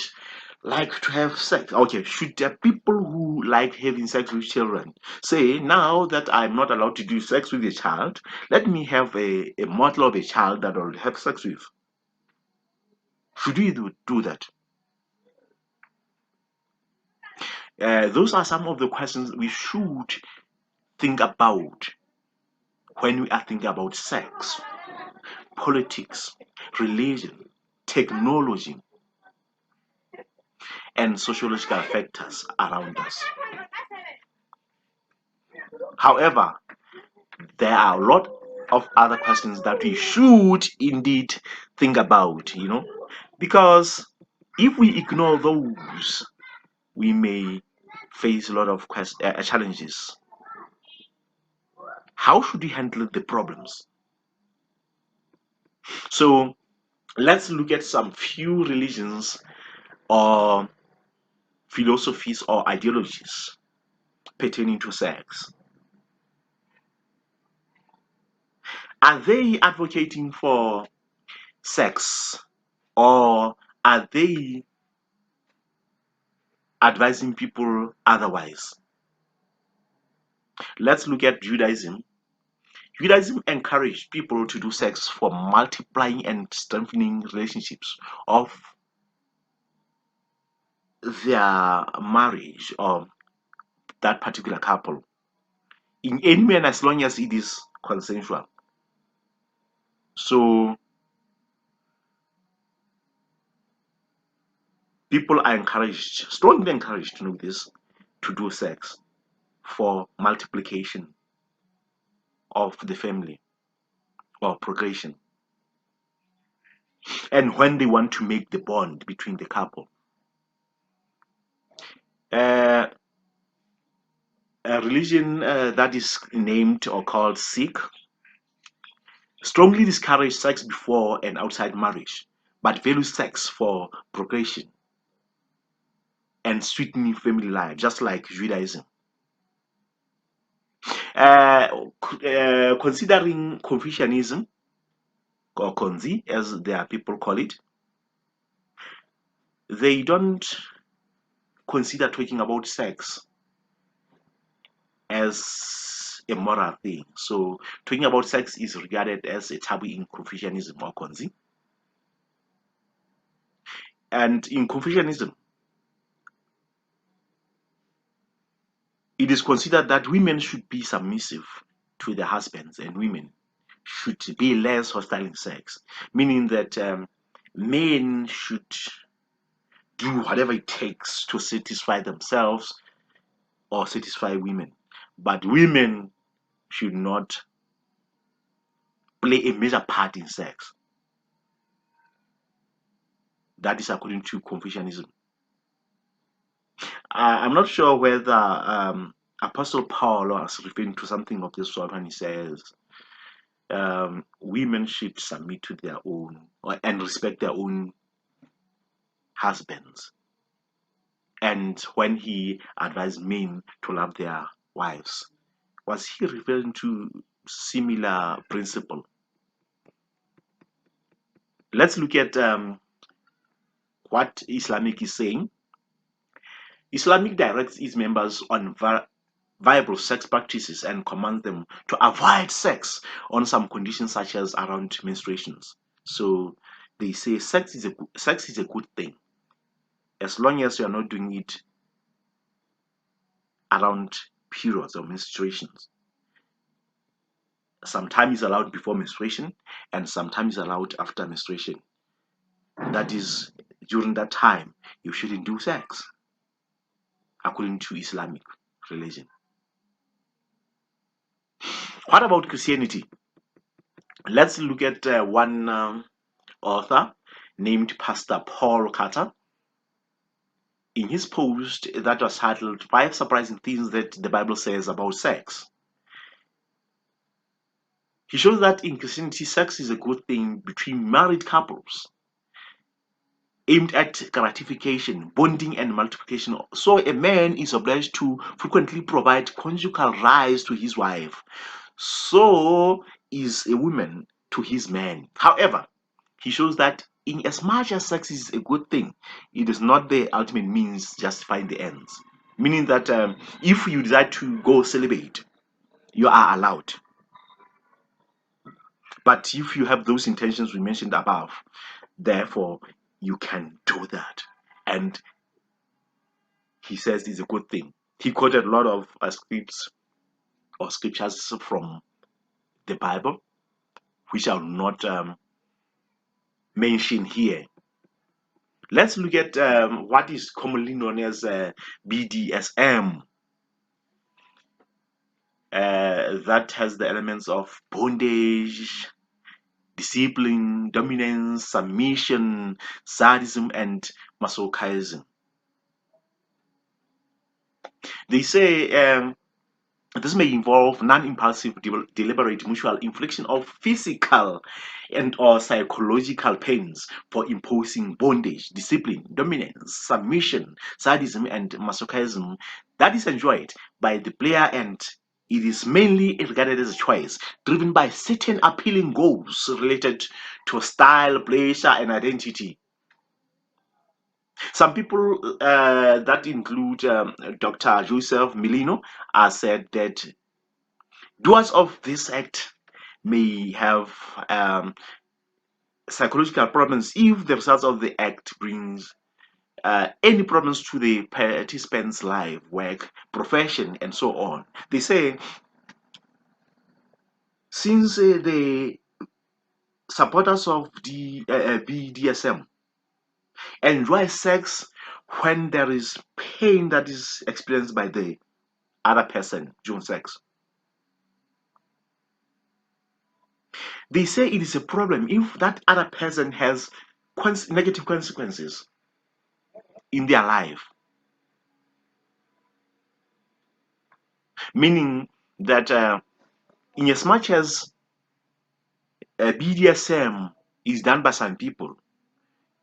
like to have sex, okay, should people who like having sex with children say, now that I'm not allowed to do sex with a child, let me have a model of a child that I'll have sex with? Should we do that? Those are some of the questions we should think about when we are thinking about sex, politics, religion, technology, and sociological factors around us. However, there are a lot of other questions that we should indeed think about, because if we ignore those, we may face a lot of challenges. How should we handle the problems? So let's look at some few religions or philosophies or ideologies pertaining to sex. Are they advocating for sex, or are they advising people otherwise? Let's look at Judaism. Judaism encouraged people to do sex for multiplying and strengthening relationships of their marriage or that particular couple in any manner as long as it is consensual. So people are encouraged, strongly encouraged to know this, to do sex for multiplication of the family or procreation. And when they want to make the bond between the couple. Uh, a religion that is named or called Sikh strongly discourage sex before and outside marriage, but value sex for procreation and sweetening family life, just like Judaism. Considering Confucianism, or Konzi, as their people call it, they don't consider talking about sex as a moral thing. So talking about sex is regarded as a taboo in Confucianism or Konzi. And in Confucianism, it is considered that women should be submissive to their husbands and women should be less hostile in sex, meaning that men should do whatever it takes to satisfy themselves or satisfy women, but women should not play a major part in sex. That is according to Confucianism. I'm not sure whether Apostle Paul was referring to something of this sort when he says women should submit to their own and respect their own husbands. And when he advised men to love their wives, was he referring to similar principle? Let's look at what Islamic is saying. Islamic directs its members on viable sex practices and commands them to avoid sex on some conditions such as around menstruations. So they say sex is a good thing as long as you are not doing it around periods or menstruations. Sometimes is allowed before menstruation and sometimes is allowed after menstruation. That is, during that time you shouldn't do sex according to Islamic religion. What about Christianity? Let's look at one author named Pastor Paul Carter. In his post that was titled 5 Surprising Things That the Bible Says About Sex, he shows that in Christianity, sex is a good thing between married couples aimed at gratification, bonding, and multiplication. So a man is obliged to frequently provide conjugal rights to his wife. So is a woman to his man. However, he shows that in as much as sex is a good thing, it is not the ultimate means justifying the ends. Meaning that if you decide to go celibate, you are allowed. But if you have those intentions we mentioned above, therefore you can do that. And he says it's a good thing. He quoted a lot of scriptures from the Bible, which I will not mention here. Let's look at what is commonly known as BDSM. That has the elements of bondage, discipline, dominance, submission, sadism, and masochism. They say this may involve non-impulsive, deliberate mutual infliction of physical and or psychological pains for imposing bondage, discipline, dominance, submission, sadism, and masochism that is enjoyed by the player, and it is mainly regarded as a choice driven by certain appealing goals related to style, pleasure, and identity. Some people that include Dr. Joseph Milino has said that doers of this act may have psychological problems if the results of the act brings any problems to the participant's life, work, profession, and so on. They say since the supporters of the BDSM enjoy sex when there is pain that is experienced by the other person during sex, they say it is a problem if that other person has negative consequences in their life, meaning that in as much as BDSM is done by some people,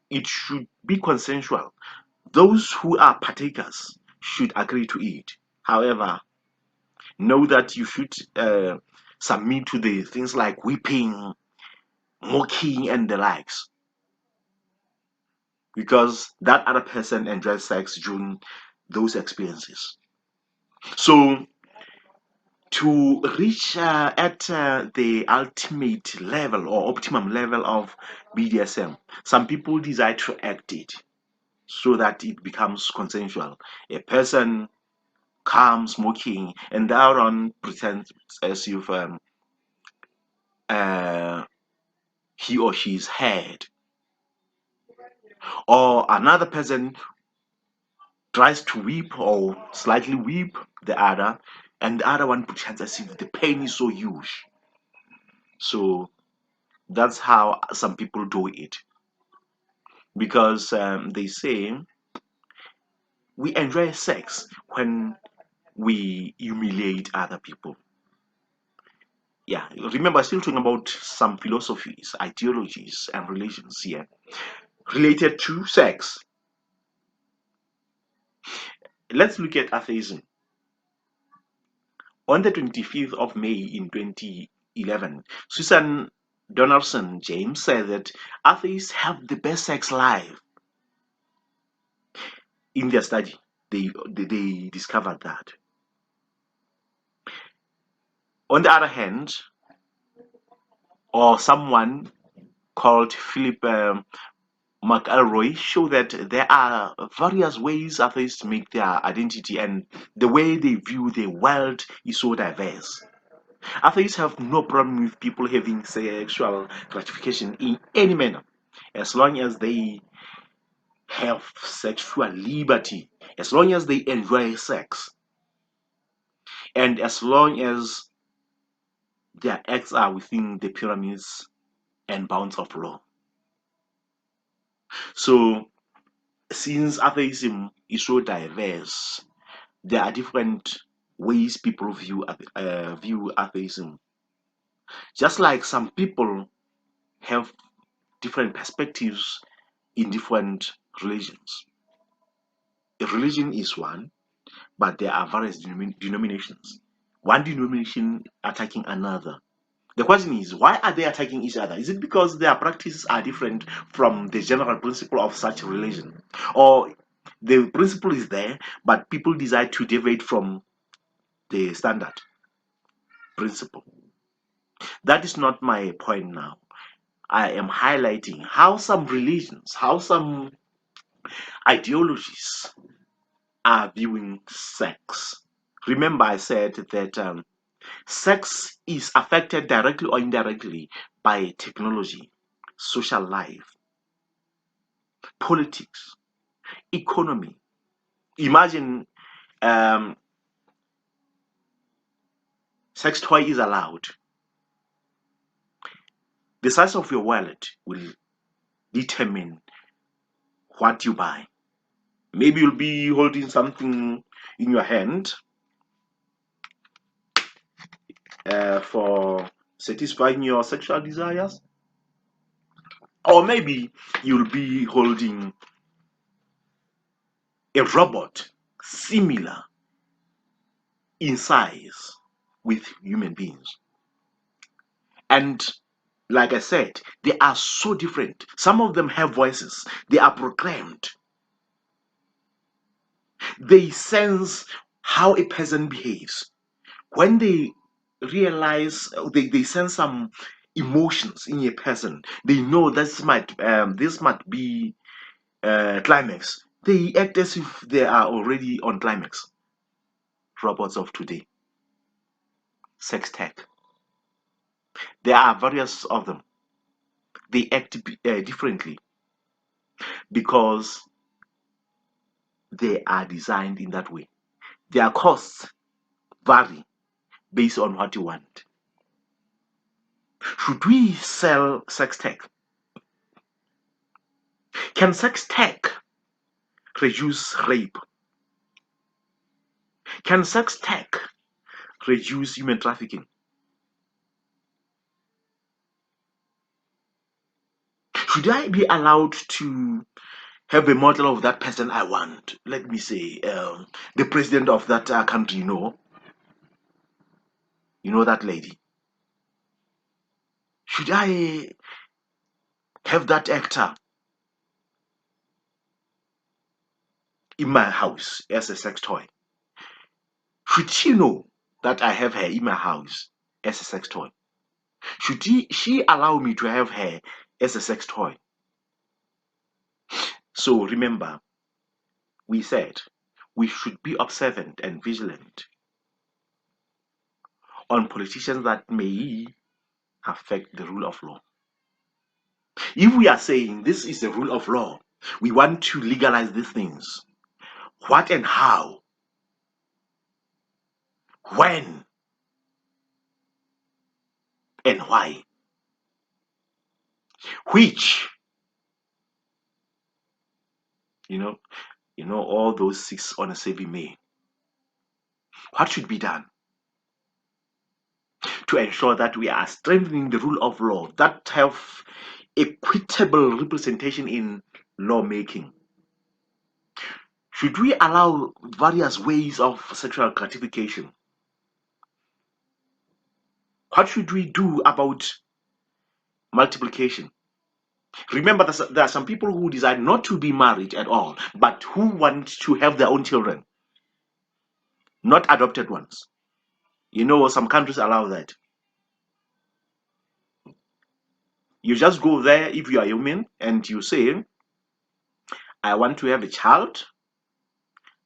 it should be consensual. Those who are partakers should agree to it. However, know that you should submit to the things like whipping, mocking, and the likes, because that other person enjoys sex during those experiences. So to reach at the ultimate level or optimum level of BDSM, some people decide to act it so that it becomes consensual. A person comes smoking, and the other one pretends as if uh, he or she is heard, or another person tries to weep or slightly weep the other, and the other one pretends as if the pain is so huge. So that's how some people do it, because they say we enjoy sex when we humiliate other people. Yeah, remember, still talking about some philosophies, ideologies, and religions here related to sex. Let's look at atheism. On the 25th of May in 2011, Susan Donaldson James said that atheists have the best sex life. In their study, they discovered that. On the other hand, or someone called Philip McElroy showed that there are various ways atheists make their identity, and the way they view the world is so diverse. Atheists have no problem with people having sexual gratification in any manner, as long as they have sexual liberty, as long as they enjoy sex, and as long as their acts are within the pyramids and bounds of law. So, since atheism is so diverse, there are different ways people view atheism. Just like some people have different perspectives in different religions. A religion is one, but there are various denominations. One denomination attacking another. The question is, why are they attacking each other? Is it because their practices are different from the general principle of such religion? Or the principle is there, but people decide to deviate from the standard principle? That is not my point now. I am highlighting how some religions, how some ideologies are viewing sex. Remember, I said that sex is affected directly or indirectly by technology, social life, politics, economy. Imagine um, sex toy is allowed. The size of your wallet will determine what you buy. Maybe you'll be holding something in your hand for satisfying your sexual desires, or maybe you'll be holding a robot similar in size with human beings. And like I said, they are so different. Some of them have voices, they are programmed, they sense how a person behaves. When they realize, they sense some emotions in a person, they know this might be climax. They act as if they are already on climax. Robots of today, sex tech. There are various of them. They act differently because they are designed in that way. Their costs vary based on what you want. Should we sell sex tech? Can sex tech reduce rape? Can sex tech reduce human trafficking? Should I be allowed to have a model of that person I want? Let me say, the president of that country, that lady. Should I have that actor in my house as a sex toy? Should she know that I have her in my house as a sex toy? Should she allow me to have her as a sex toy? So remember, we said we should be observant and vigilant on politicians that may affect the rule of law. If we are saying this is the rule of law, we want to legalize these things. What and how? When and why? Which, you know, all those six on a savvy May. What should be done to ensure that we are strengthening the rule of law, that have equitable representation in lawmaking? Should we allow various ways of sexual gratification? What should we do about multiplication? Remember, there are some people who decide not to be married at all, but who want to have their own children, not adopted ones. Some countries allow that. You just go there if you are human and you say, I want to have a child,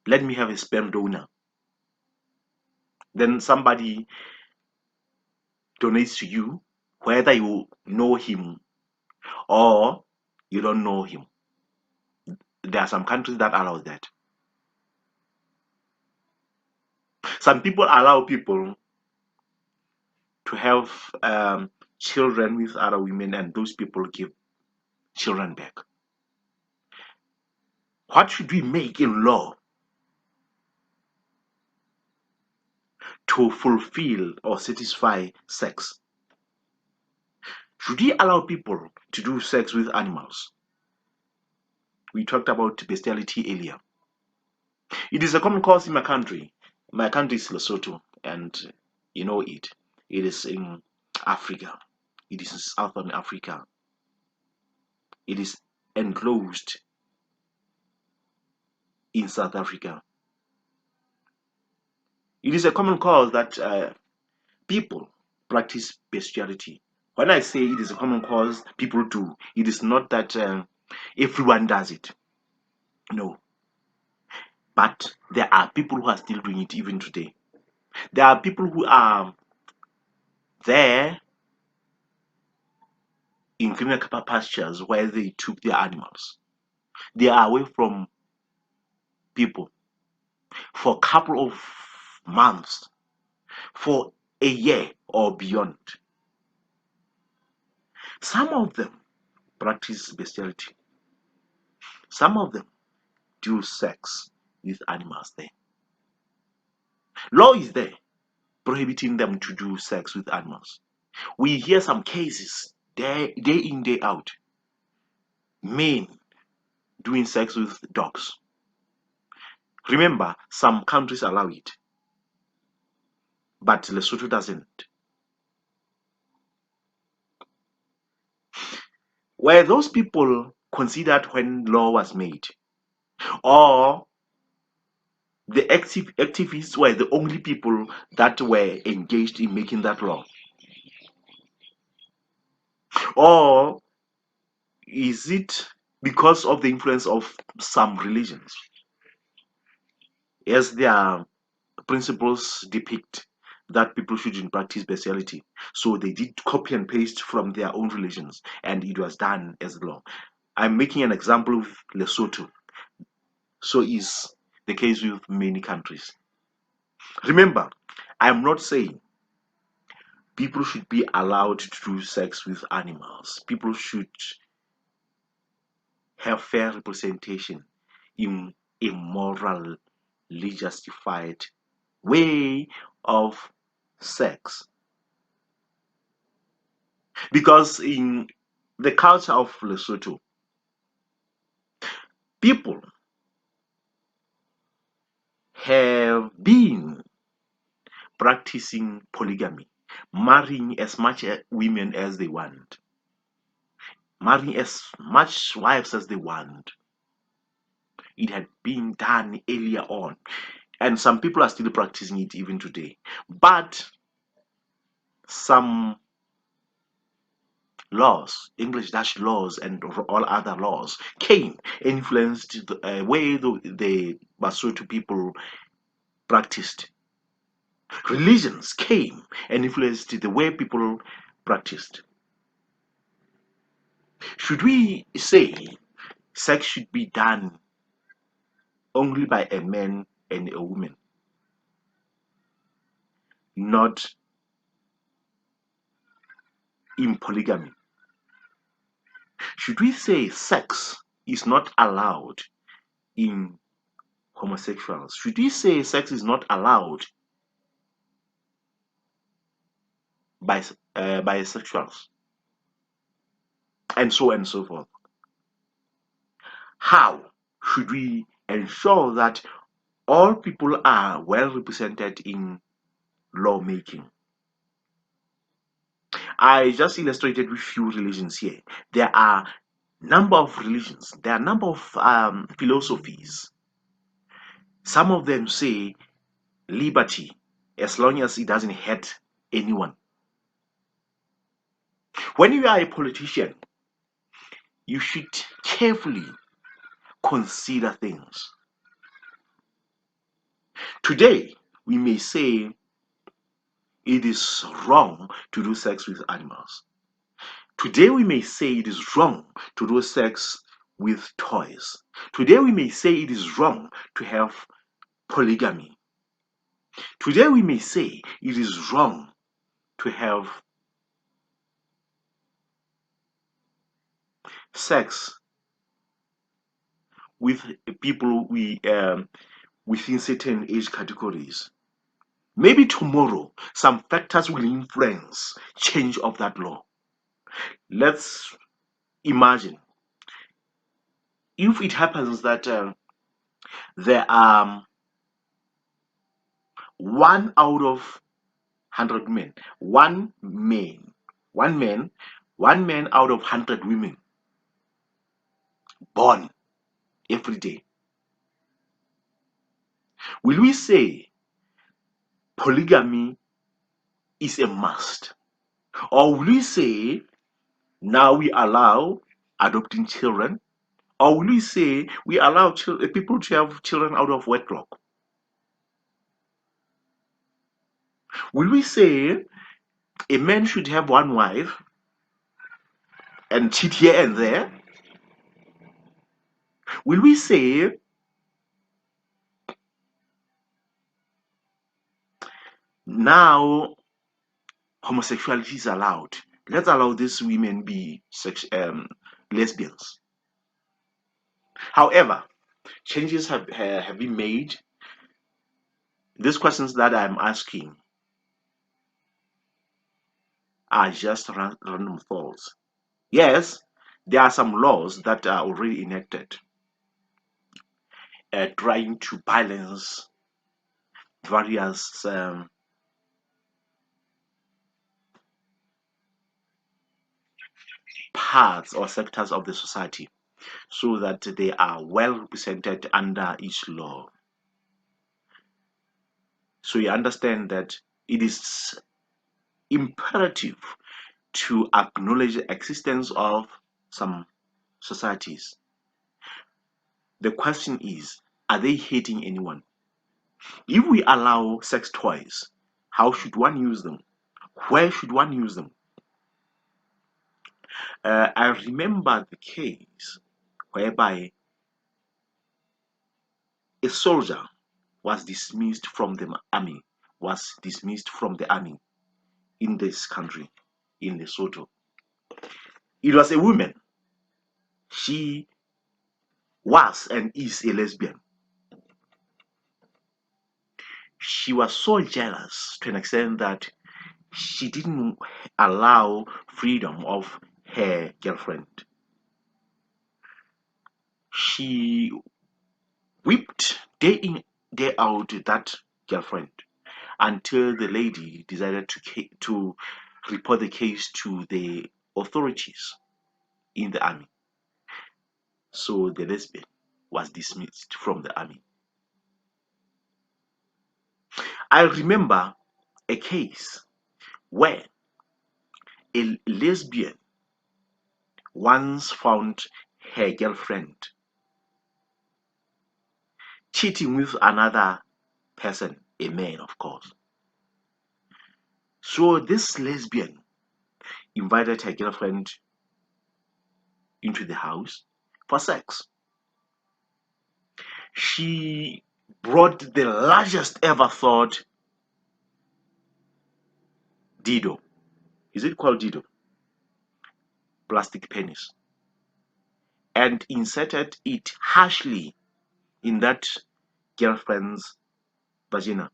let me have a sperm donor. Then somebody donates to you, whether you know him or you don't know him. There are some countries that allow that. Some people allow people to have children with other women, and those people give children back. What should we make in law to fulfill or satisfy sex? Should we allow people to do sex with animals? We talked about bestiality earlier. It is a common cause in my country. My country is Lesotho, and you know it. It is in Africa. It is in Southern Africa. It is enclosed in South Africa. It is a common cause that people practice bestiality. When I say it is a common cause, people do. It is not that everyone does it. No. But there are people who are still doing it even today. There are people who are there in greener pastures where they took their animals. They are away from people for a couple of months, for a year or beyond. Some of them practice bestiality. Some of them do sex with animals there. Law is there prohibiting them to do sex with animals. We hear some cases day in, day out. Men doing sex with dogs. Remember, some countries allow it, but Lesotho doesn't. Were those people considered when law was made? Or the activists were the only people that were engaged in making that law? Or is it because of the influence of some religions, as their principles depict that people shouldn't practice bestiality? So they did copy and paste from their own religions, and it was done as law. I'm making an example of Lesotho. So is the case with many countries. Remember, I'm not saying people should be allowed to do sex with animals. People should have fair representation in a morally justified way of sex. Because in the culture of Lesotho, people have been practicing polygamy, marrying as much women as they want, marrying as much wives as they want. It had been done earlier on. and some people are still practicing it even today. But some laws, English Dutch laws, and all other laws came, influenced the way the Basotho people practiced. Religions came and influenced the way people practiced. Should we say sex should be done only by a man and a woman, not in polygamy? Should we say sex is not allowed in homosexuals? Should we say sex is not allowed by bisexuals, and so on and so forth? How should we ensure that all people are well represented in lawmaking? I just illustrated with few religions here. There are number of religions. There are number of philosophies. Some of them say liberty, as long as it doesn't hurt anyone. When you are a politician, you should carefully consider things. Today, we may say it is wrong to do sex with animals. Today, we may say it is wrong to do sex with toys. Today, we may say it is wrong to have polygamy. Today, we may say it is wrong to have sex with people within certain age categories. Maybe tomorrow, some factors will influence change of that law. Let's imagine if it happens that there are one out of 100 men, one man out of 100 women born every day. Will we say polygamy is a must? Or will we say now we allow adopting children? Or will we say we allow people to have children out of wedlock? Will we say a man should have one wife and cheat here and there? Will we say now homosexuality is allowed? Let's allow these women be lesbians. However, changes have been made. These questions that I'm asking are just random thoughts. Yes, there are some laws that are already enacted, trying to balance various parts or sectors of the society so that they are well represented under each law. So you understand that it is imperative to acknowledge the existence of some societies. The question is, are they hating anyone? If we allow sex toys, how should one use them? Where should one use them? I remember the case whereby a soldier was dismissed from the army, in this country, in Lesotho. It was a woman. She was and is a lesbian. She was so jealous to an extent that she didn't allow freedom of her girlfriend. She whipped day in, day out that girlfriend until the lady decided to report the case to the authorities in the army. So the lesbian was dismissed from the army. I remember a case where a lesbian once found her girlfriend cheating with another person, a man, of course. So this lesbian invited her girlfriend into the house for sex. She brought the largest ever thought dildo. Is it called dildo? Plastic penis. And inserted it harshly in that girlfriend's vagina.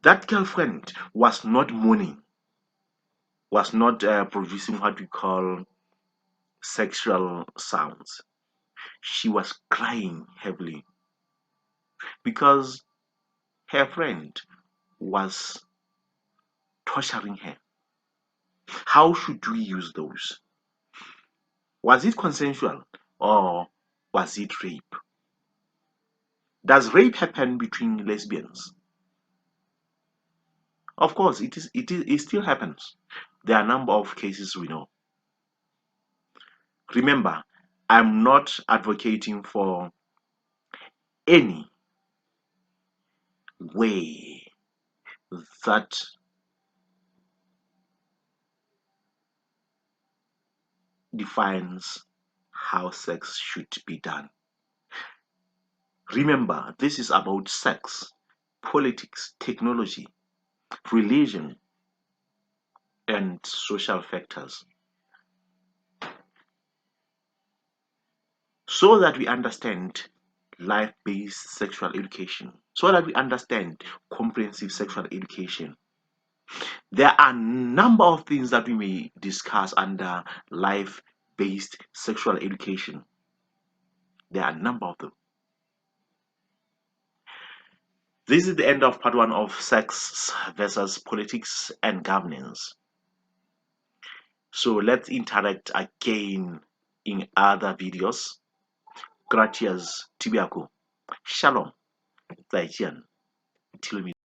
That girlfriend was not moaning, was not producing what we call sexual sounds. She was crying heavily because her friend was torturing her. How should we use those? Was it consensual or was it rape? Does rape happen between lesbians? Of course, it still happens. There are a number of cases we know. Remember, I'm not advocating for any way that defines how sex should be done. Remember, this is about sex, politics, technology, religion, and social factors. So that we understand life-based sexual education, so that we understand comprehensive sexual education. There are a number of things that we may discuss under life-based sexual education. There are a number of them. This is the end of part 1 of sex versus politics and governance. So let's interact again in other videos. Gracias, Tibiaku. Shalom. 再见。Till we